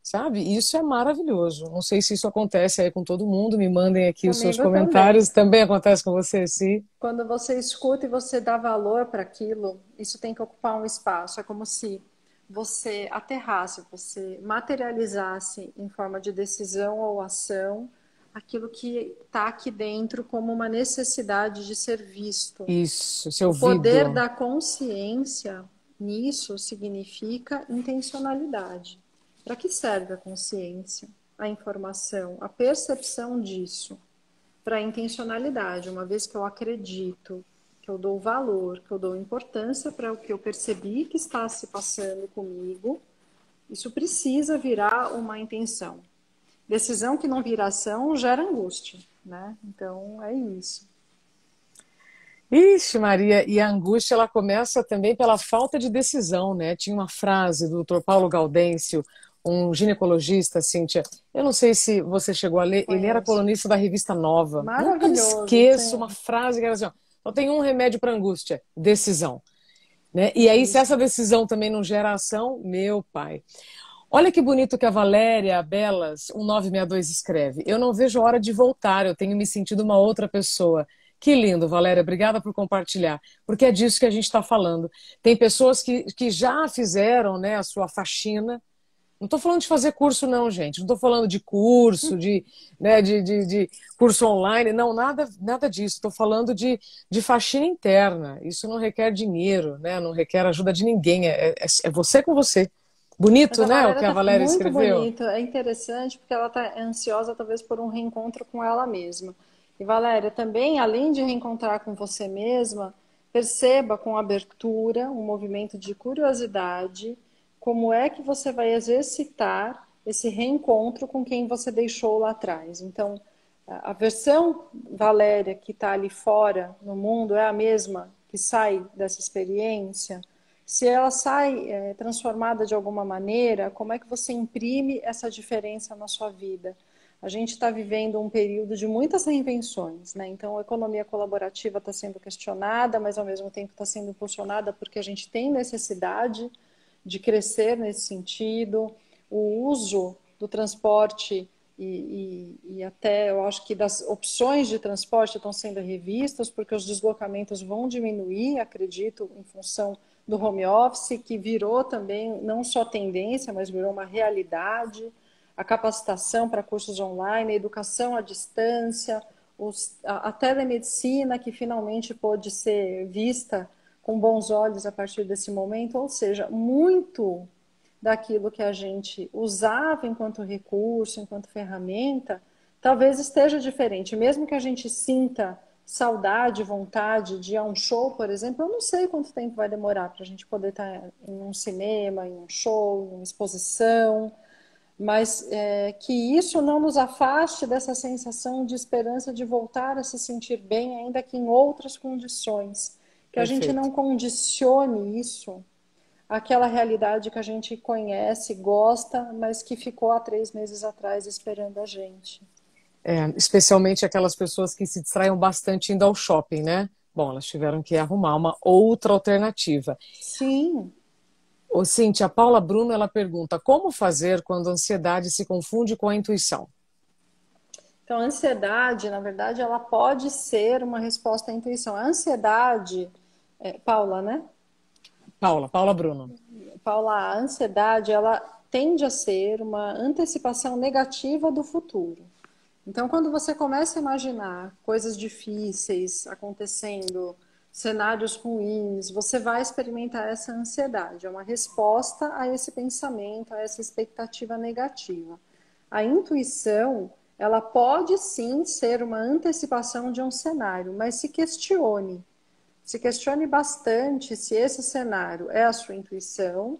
sabe? E isso é maravilhoso. Não sei se isso acontece aí com todo mundo. Me mandem aqui os seus
Comigo também.
comentários. Também acontece com você, sim?
Quando você escuta e você dá valor para aquilo, isso tem que ocupar um espaço. É como se você aterrasse, você materializasse em forma de decisão ou ação aquilo que está aqui dentro como uma necessidade de ser visto.
Isso, seu
O poder
ouvido.
da consciência nisso significa intencionalidade. Para que serve a consciência, a informação, a percepção disso? para a intencionalidade. Uma vez que eu acredito, que eu dou valor, que eu dou importância para o que eu percebi que está se passando comigo, isso precisa virar uma intenção. Decisão que não vira ação gera angústia, né? Então, é isso.
Ixi, Maria, e a angústia ela começa também pela falta de decisão, né? Tinha uma frase do Dr. Paulo Gaudêncio, um ginecologista, Cíntia. Eu não sei se você chegou a ler, ele era
Conheço.
colunista da Revista Nova. Nunca me
Maravilhoso,
esqueço
sim.
uma frase que era assim, ó, só tem um remédio para angústia, decisão, né? E aí, se
Isso.
essa decisão também não gera ação, meu pai. Olha que bonito que a Valéria Belas, 1962, escreve. Eu não vejo a hora de voltar, eu tenho me sentido uma outra pessoa. Que lindo, Valéria, obrigada por compartilhar, porque é disso que a gente está falando. Tem pessoas que já fizeram, né, a sua faxina. Não estou falando de fazer curso, não, gente. Não estou falando de curso, né, de curso online. Não, nada disso. Estou falando de faxina interna. Isso não requer dinheiro, né? Não requer ajuda de ninguém. É você com você.
Mas
Bonito,
a
né, o
Valéria
que a
tá
Valéria
muito
escreveu?
bonito, é interessante porque ela está ansiosa talvez por um reencontro com ela mesma. E Valéria, também, além de reencontrar com você mesma, perceba com abertura, um movimento de curiosidade, como é que você vai exercitar esse reencontro com quem você deixou lá atrás. Então, a versão Valéria que está ali fora no mundo é a mesma que sai dessa experiência? Se ela sai transformada de alguma maneira, como é que você imprime essa diferença na sua vida? A gente está vivendo um período de muitas reinvenções, né? Então, a economia colaborativa está sendo questionada, mas ao mesmo tempo está sendo impulsionada porque a gente tem necessidade de crescer nesse sentido. O uso do transporte e até eu acho que das opções de transporte estão sendo revistas, porque os deslocamentos vão diminuir, acredito, em função do home office, que virou também não só tendência, mas virou uma realidade, a capacitação para cursos online, a educação à distância, a telemedicina, que finalmente pôde ser vista com bons olhos a partir desse momento, ou seja, muito daquilo que a gente usava enquanto recurso, enquanto ferramenta, talvez esteja diferente. Mesmo que a gente sinta saudade, vontade de ir a um show, por exemplo, eu não sei quanto tempo vai demorar para a gente poder estar em um cinema, em um show, em uma exposição, mas que isso não nos afaste dessa sensação de esperança de voltar a se sentir bem, ainda que em outras condições. Que a gente
Perfeito.
não condicione isso àquela realidade que a gente conhece, gosta, mas que ficou há 3 meses atrás esperando a gente.
Especialmente aquelas pessoas que se distraiam bastante indo ao shopping, né? Bom, elas tiveram que arrumar uma outra alternativa.
Sim.
Ô, Cíntia, a Paula Bruno, ela pergunta, como fazer quando a ansiedade se confunde com a intuição?
Então, a ansiedade, na verdade, ela pode ser uma resposta à intuição. A ansiedade, Paula, né?
Paula Bruno.
Paula, a ansiedade, ela tende a ser uma antecipação negativa do futuro. Então, quando você começa a imaginar coisas difíceis acontecendo, cenários ruins, você vai experimentar essa ansiedade. É uma resposta a esse pensamento, a essa expectativa negativa. A intuição, ela pode sim ser uma antecipação de um cenário, mas se questione. Se questione bastante se esse cenário é a sua intuição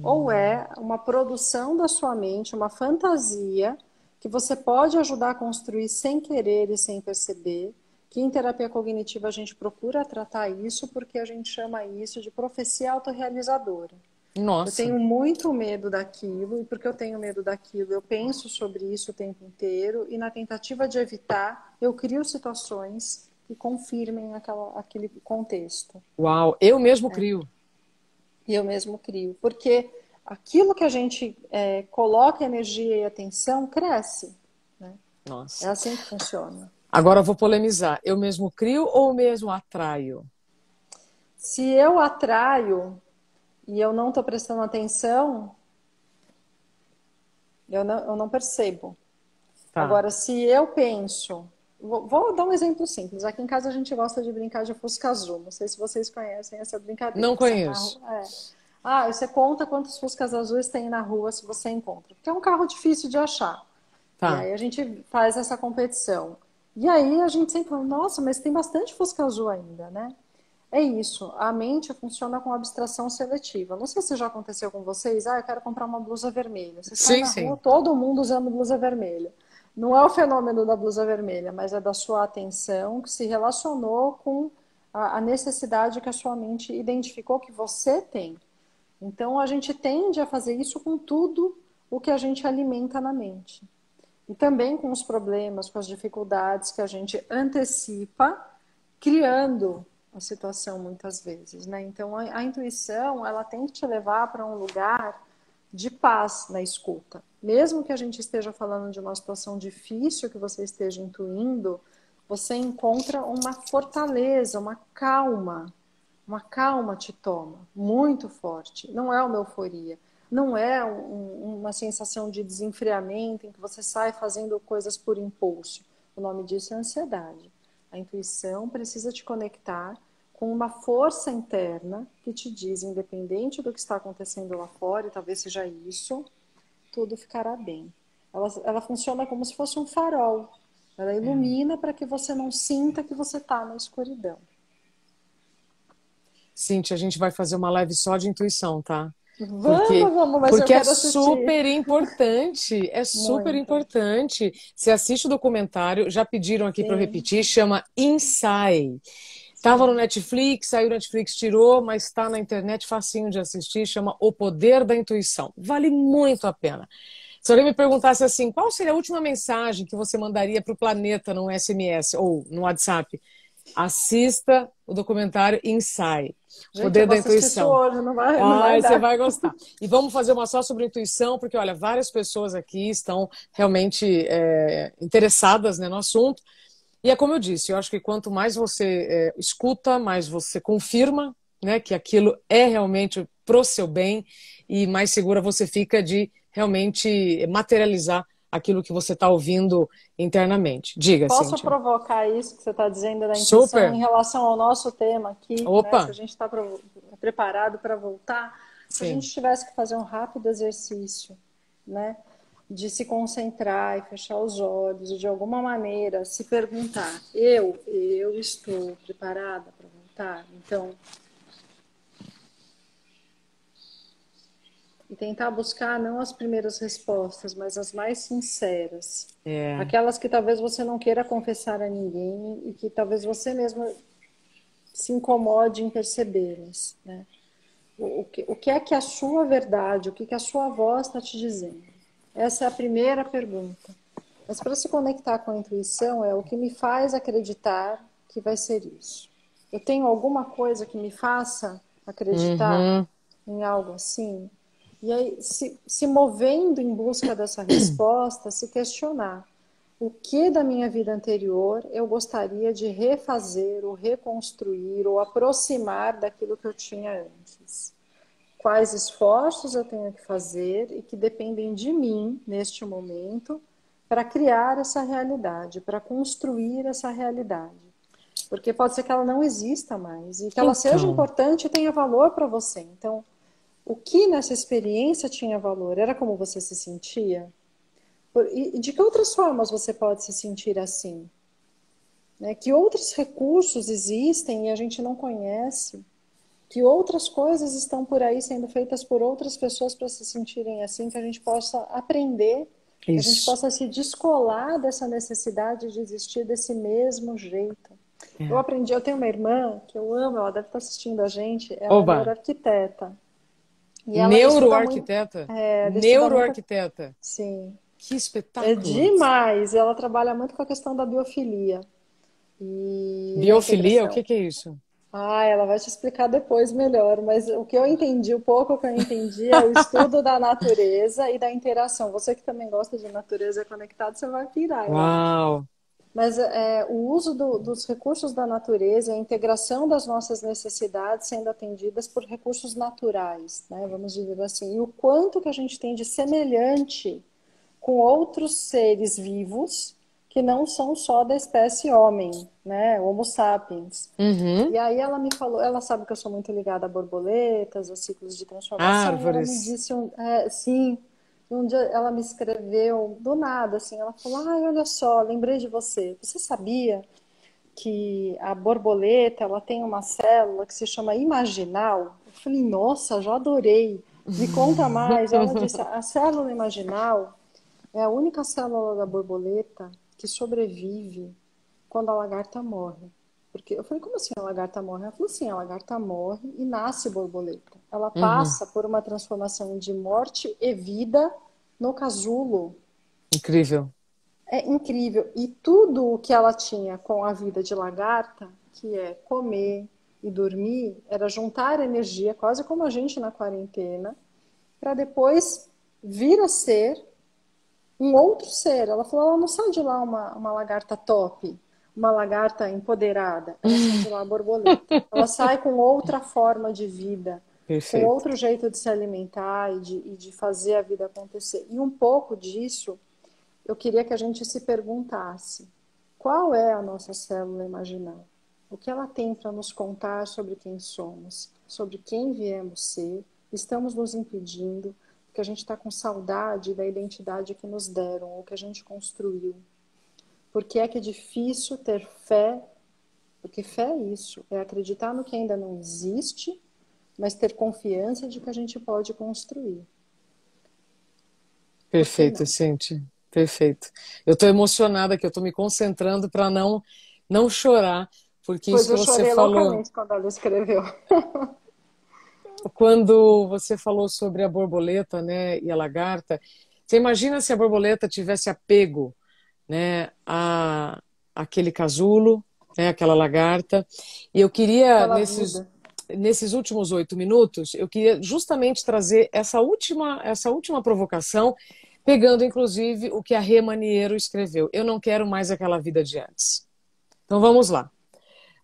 ou é uma produção da sua mente, uma fantasia que você pode ajudar a construir sem querer e sem perceber, que em terapia cognitiva a gente procura tratar isso porque a gente chama isso de profecia autorrealizadora. Eu
Nossa.
tenho muito medo daquilo, e porque eu tenho medo daquilo, eu penso sobre isso o tempo inteiro, e na tentativa de evitar, eu crio situações que confirmem aquele contexto.
Uau, eu mesmo crio.
E eu mesmo crio. Porque aquilo que a gente coloca energia e atenção cresce. Né? É
Nossa.
assim que funciona.
Agora eu vou polemizar. Eu mesmo crio ou mesmo atraio?
Se eu atraio e eu não estou prestando atenção, eu não percebo.
Tá.
Agora, se eu penso... Vou dar um exemplo simples. Aqui em casa a gente gosta de brincar de Fusca Azul. Não sei se vocês conhecem essa brincadeira.
Não conheço.
Você conta quantos Fuscas azuis tem na rua se você encontra. Porque é um carro difícil de achar. E
Tá.
aí a gente faz essa competição. E aí a gente sempre fala, nossa, mas tem bastante fusca azul ainda, né? É isso, a mente funciona com abstração seletiva. Não sei se já aconteceu com vocês, eu quero comprar uma blusa vermelha. Você sai
Sim,
na rua,
sim.
todo mundo usando blusa vermelha. Não é o fenômeno da blusa vermelha, mas é da sua atenção que se relacionou com a necessidade que a sua mente identificou que você tem. Então a gente tende a fazer isso com tudo o que a gente alimenta na mente. E também com os problemas, com as dificuldades que a gente antecipa, criando a situação muitas vezes, né? Então a intuição, ela tem que te levar para um lugar de paz na escuta. Mesmo que a gente esteja falando de uma situação difícil que você esteja intuindo, você encontra uma fortaleza, uma calma te toma, muito forte. Não é uma euforia, não é uma sensação de desenfreamento em que você sai fazendo coisas por impulso. O nome disso é ansiedade. A intuição precisa te conectar com uma força interna que te diz, independente do que está acontecendo lá fora, e talvez seja isso, tudo ficará bem. Ela funciona como se fosse um farol. Ela ilumina para que você não sinta que você está na escuridão.
Cíntia, a gente vai fazer uma live só de intuição, tá?
Vamos,
Porque,
vamos, mas eu
porque
quero assistir.
é super
Muito.
importante. Você assiste o documentário, já pediram aqui para eu
Sim,
repetir, chama Inside. Estava no
sim.
Netflix, aí o Netflix tirou, mas está na internet facinho de assistir, chama O Poder da Intuição. Vale muito a pena. Se alguém me perguntasse assim, qual seria a última mensagem que você mandaria para o planeta no SMS ou no WhatsApp? Assista o documentário Inside,
Gente, eu
Poder
vou
da
assistir isso
Intuição.
hoje, não vai
Ai, você
dar.
vai gostar. E vamos fazer uma só sobre intuição, porque, olha, várias pessoas aqui estão realmente interessadas, né, no assunto. E é como eu disse, eu acho que quanto mais você escuta, mais você confirma, né, que aquilo é realmente pro seu bem e mais segura você fica de realmente materializar aquilo que você está ouvindo internamente. Diga,
Posso
Cíntia.
provocar isso que você está dizendo da intuição em
Super.
relação ao nosso tema aqui, né? Se a
Opa,
gente está preparado para voltar, se a
sim.
gente tivesse que fazer um rápido exercício, né? De se concentrar e fechar os olhos e de alguma maneira se perguntar, eu estou preparada para voltar? Então, e tentar buscar não as primeiras respostas, mas as mais sinceras.
É,
Aquelas que talvez você não queira confessar a ninguém e que talvez você mesma se incomode em percebê-las, né? O que é que a sua verdade, o que a sua voz está te dizendo? Essa é a primeira pergunta. Mas para se conectar com a intuição é o que me faz acreditar que vai ser isso. Eu tenho alguma coisa que me faça acreditar
uhum,
em algo assim? E aí, se movendo em busca dessa resposta, se questionar o que da minha vida anterior eu gostaria de refazer, ou reconstruir, ou aproximar daquilo que eu tinha antes. Quais esforços eu tenho que fazer e que dependem de mim neste momento para criar essa realidade, para construir essa realidade. Porque pode ser que ela não exista mais e que ela seja
então,
importante e tenha valor para você. Então, o que nessa experiência tinha valor? Era como você se sentia? E de que outras formas você pode se sentir assim? Né? Que outros recursos existem e a gente não conhece? Que outras coisas estão por aí sendo feitas por outras pessoas para se sentirem assim, que a gente possa aprender, que a gente
isso.
possa se descolar dessa necessidade de existir desse mesmo jeito. Eu
É.
aprendi, eu tenho uma irmã que eu amo, ela deve estar assistindo a gente, ela é
Oba,
neuroarquiteta. E ela
neuroarquiteta.
estuda muito,
Neuroarquiteta.
sim,
Que
é
espetáculo.
demais. Ela trabalha muito com a questão da biofilia e da
Biofilia, o
integração.
que que é isso?
Ela vai te explicar depois melhor, mas o que eu entendi, o pouco que eu entendi é o estudo da natureza e da interação. Você que também gosta de natureza conectada, você vai pirar, eu acho.
Uau.
Mas o uso dos recursos da natureza, a integração das nossas necessidades sendo atendidas por recursos naturais, né? Vamos dizer assim. E o quanto que a gente tem de semelhante com outros seres vivos que não são só da espécie homem, né? Homo sapiens.
Uhum.
E aí ela me falou, ela sabe que eu sou muito ligada a borboletas, a ciclos de transformação, e ela me
Árvores.
disse, sim, E um dia ela me escreveu do nada, assim, ela falou: ai, olha só, lembrei de você. Você sabia que a borboleta, ela tem uma célula que se chama imaginal? Eu falei: nossa, já adorei. Me conta mais. Ela disse: a célula imaginal é a única célula da borboleta que sobrevive quando a lagarta morre. Porque eu falei: como assim a lagarta morre? Ela falou assim: a lagarta morre e nasce borboleta. Ela
Uhum.
passa por uma transformação de morte e vida no casulo.
Incrível.
É incrível. E tudo o que ela tinha com a vida de lagarta, que é comer e dormir, era juntar energia, quase como a gente na quarentena, para depois vir a ser um outro ser. Ela falou: ela não sai de lá uma lagarta top, uma lagarta empoderada. Ela sai de lá borboleta. Ela sai com outra forma de vida, com
Perfeito.
outro jeito de se alimentar e de fazer a vida acontecer. E um pouco disso eu queria que a gente se perguntasse: qual é a nossa célula imaginal? O que ela tem para nos contar sobre quem somos, sobre quem viemos ser? Estamos nos impedindo, porque a gente está com saudade da identidade que nos deram, ou que a gente construiu. Porque é que é difícil ter fé? Porque fé é isso, é acreditar no que ainda não existe, mas ter confiança de que a gente pode construir. Por que
Perfeito,
não?
Cintia. Perfeito. Eu estou emocionada que eu estou me concentrando para não chorar, porque isso
Pois
que
eu
você
chorei
falou,
loucamente quando ela escreveu.
quando você falou sobre a borboleta, né, e a lagarta, você imagina se a borboleta tivesse apego, né, a aquele casulo, né, aquela lagarta. E eu queria
Aquela vida.
nesses últimos 8 minutos, eu queria justamente trazer essa última provocação, pegando inclusive o que a Rê Maniero escreveu. Eu não quero mais aquela vida de antes. Então vamos lá.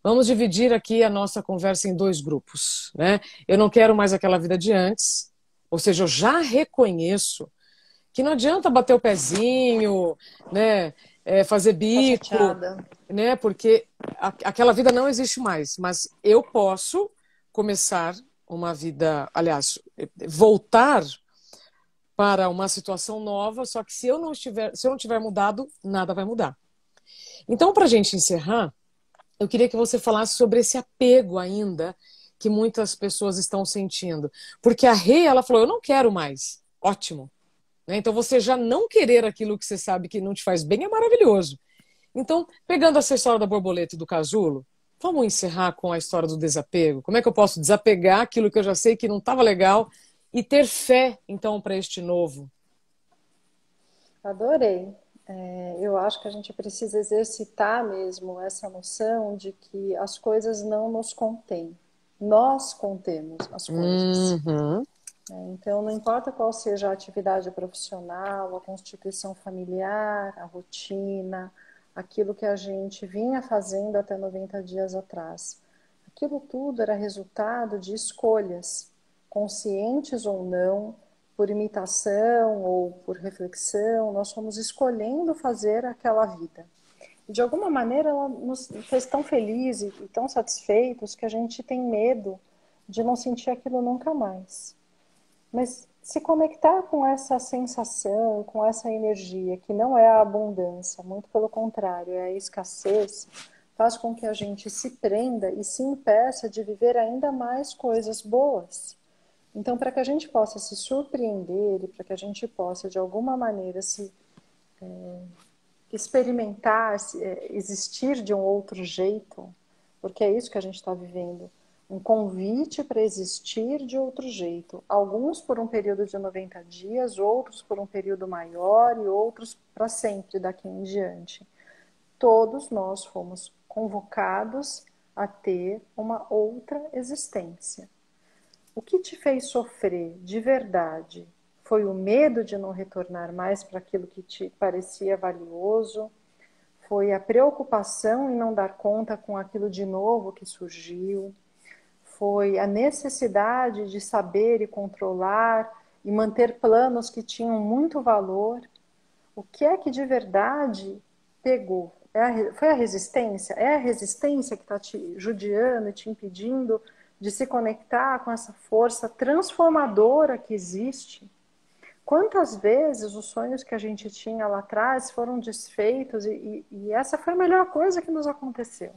Vamos dividir aqui a nossa conversa em dois grupos, né? Eu não quero mais aquela vida de antes, ou seja, eu já reconheço que não adianta bater o pezinho, né? Fazer
Tá
bico,
chateada.
né? Porque aquela vida não existe mais. Mas eu posso começar uma vida, aliás, voltar para uma situação nova. Só que se eu não tiver mudado, nada vai mudar. Então, para a gente encerrar, eu queria que você falasse sobre esse apego ainda que muitas pessoas estão sentindo, porque a Rê, ela falou, eu não quero mais. Ótimo, né? Então, você já não querer aquilo que você sabe que não te faz bem é maravilhoso. Então, pegando essa história da borboleta e do casulo, vamos encerrar com a história do desapego? Como é que eu posso desapegar aquilo que eu já sei que não estava legal e ter fé, então, para este novo?
Adorei. Eu acho que a gente precisa exercitar mesmo essa noção de que as coisas não nos contêm. Nós contemos as coisas.
Uhum.
Então, não importa qual seja a atividade profissional, a constituição familiar, a rotina, aquilo que a gente vinha fazendo até 90 dias atrás. Aquilo tudo era resultado de escolhas, conscientes ou não, por imitação ou por reflexão, nós fomos escolhendo fazer aquela vida. E de alguma maneira ela nos fez tão felizes e tão satisfeitos que a gente tem medo de não sentir aquilo nunca mais. Mas se conectar com essa sensação, com essa energia, que não é a abundância, muito pelo contrário, é a escassez, faz com que a gente se prenda e se impeça de viver ainda mais coisas boas. Então, para que a gente possa se surpreender e para que a gente possa, de alguma maneira, se experimentar, existir de um outro jeito, porque é isso que a gente está vivendo. Um convite para existir de outro jeito. Alguns por um período de 90 dias, outros por um período maior e outros para sempre daqui em diante. Todos nós fomos convocados a ter uma outra existência. O que te fez sofrer de verdade? Foi o medo de não retornar mais para aquilo que te parecia valioso? Foi a preocupação em não dar conta com aquilo de novo que surgiu? Foi a necessidade de saber e controlar e manter planos que tinham muito valor? O que é que de verdade pegou? Foi a resistência? É a resistência que está te judiando e te impedindo de se conectar com essa força transformadora que existe? Quantas vezes os sonhos que a gente tinha lá atrás foram desfeitos e essa foi a melhor coisa que nos aconteceu.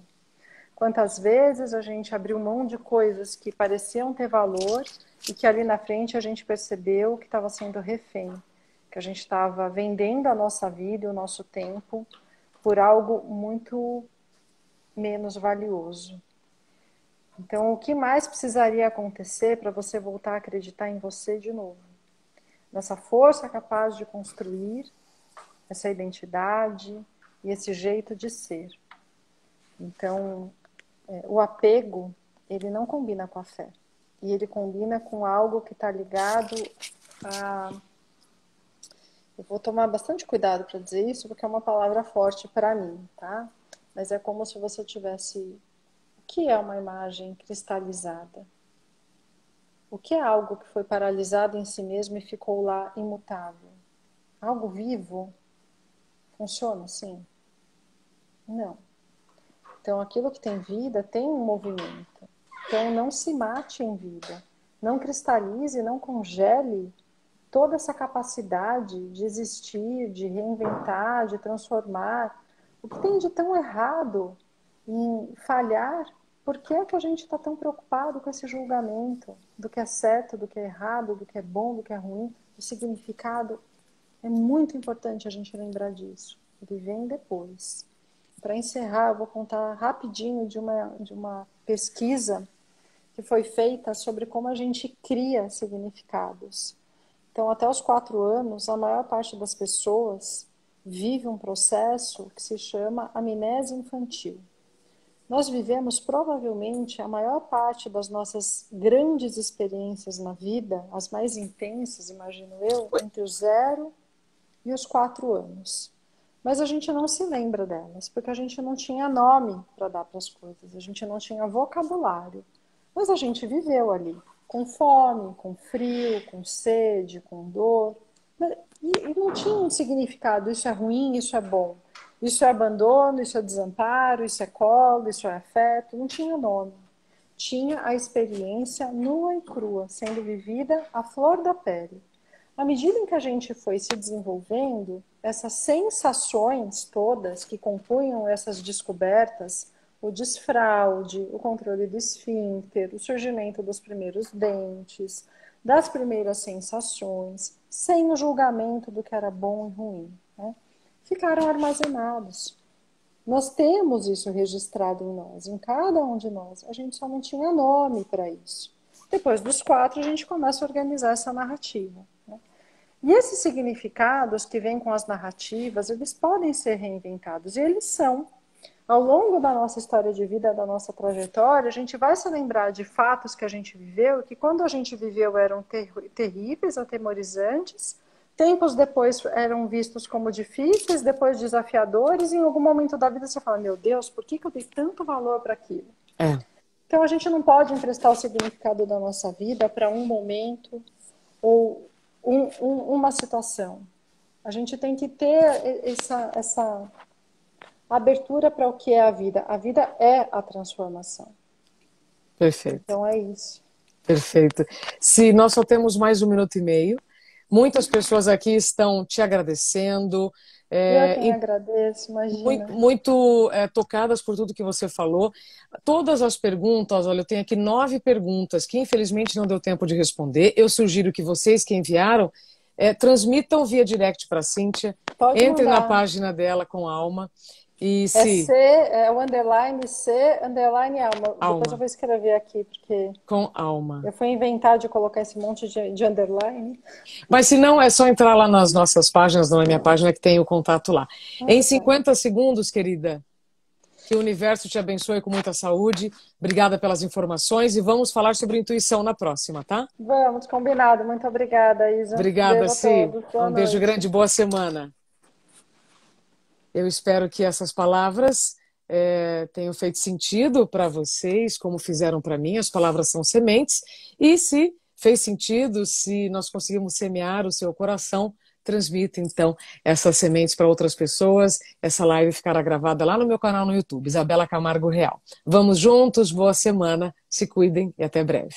Quantas vezes a gente abriu mão de coisas que pareciam ter valor e que ali na frente a gente percebeu que estava sendo refém, que a gente estava vendendo a nossa vida e o nosso tempo por algo muito menos valioso. Então, o que mais precisaria acontecer para você voltar a acreditar em você de novo? Nessa força capaz de construir essa identidade e esse jeito de ser. Então, o apego, ele não combina com a fé. E ele combina com algo que está ligado a... Eu vou tomar bastante cuidado para dizer isso, porque é uma palavra forte para mim, tá? Mas é como se você tivesse... O que é uma imagem cristalizada? O que é algo que foi paralisado em si mesmo e ficou lá imutável? Algo vivo? Funciona assim? Não. Então, aquilo que tem vida tem um movimento. Então, não se mate em vida. Não cristalize, não congele toda essa capacidade de existir, de reinventar, de transformar. O que tem de tão errado em falhar? Por que é que a gente está tão preocupado com esse julgamento do que é certo, do que é errado, do que é bom, do que é ruim? O significado é muito importante a gente lembrar disso. Ele vem depois. Para encerrar, eu vou contar rapidinho de uma pesquisa que foi feita sobre como a gente cria significados. Então, até os 4 anos, a maior parte das pessoas vive um processo que se chama amnésia infantil. Nós vivemos provavelmente a maior parte das nossas grandes experiências na vida, as mais intensas, imagino eu, entre os 0 e os 4 anos. Mas a gente não se lembra delas, porque a gente não tinha nome para dar para as coisas, a gente não tinha vocabulário. Mas a gente viveu ali, com fome, com frio, com sede, com dor. E não tinha um significado, isso é ruim, isso é bom. Isso é abandono, isso é desamparo, isso é colo, isso é afeto. Não tinha nome. Tinha a experiência nua e crua, sendo vivida à flor da pele. À medida em que a gente foi se desenvolvendo, essas sensações todas que compunham essas descobertas, o desfraude, o controle do esfíncter, o surgimento dos primeiros dentes, das primeiras sensações, sem o julgamento do que era bom e ruim, né? Ficaram armazenados. Nós temos isso registrado em nós, em cada um de nós. A gente só não tinha nome para isso. Depois dos 4, a gente começa a organizar essa narrativa, né? E esses significados que vêm com as narrativas, eles podem ser reinventados. E eles são. Ao longo da nossa história de vida, da nossa trajetória, a gente vai se lembrar de fatos que a gente viveu, que quando a gente viveu eram terríveis, atemorizantes. Tempos depois eram vistos como difíceis, depois desafiadores, e em algum momento da vida você fala, meu Deus, por que eu dei tanto valor para aquilo? Então a gente não pode emprestar o significado da nossa vida para um momento ou uma situação. A gente tem que ter essa abertura para o que é a vida. A vida é a transformação.
Perfeito.
Então é isso.
Perfeito. Se nós só temos mais 1 minuto e meio, muitas pessoas aqui estão te agradecendo.
Eu quem agradeço, imagina.
Muito tocadas por tudo que você falou. Todas as perguntas, olha, eu tenho aqui 9 perguntas que infelizmente não deu tempo de responder. Eu sugiro que vocês que enviaram transmitam via direct para a Cíntia. Entre na página dela com alma. E se...
o underline C, underline alma. Depois eu vou escrever aqui, porque...
Com alma.
Eu fui inventar de colocar esse monte de underline.
Mas se não, é só entrar lá nas nossas páginas, não é minha página, que tem o contato lá. Em 50 segundos, querida, que o universo te abençoe com muita saúde. Obrigada pelas informações e vamos falar sobre intuição na próxima, tá?
Vamos, combinado. Muito obrigada, Isa.
Obrigada, Si. Um beijo
noite.
grande, boa semana. Eu espero que essas palavras tenham feito sentido para vocês, como fizeram para mim. As palavras são sementes. E se fez sentido, se nós conseguimos semear o seu coração, transmita, então, essas sementes para outras pessoas. Essa live ficará gravada lá no meu canal no YouTube, Isabela Camargo Real. Vamos juntos, boa semana, se cuidem e até breve.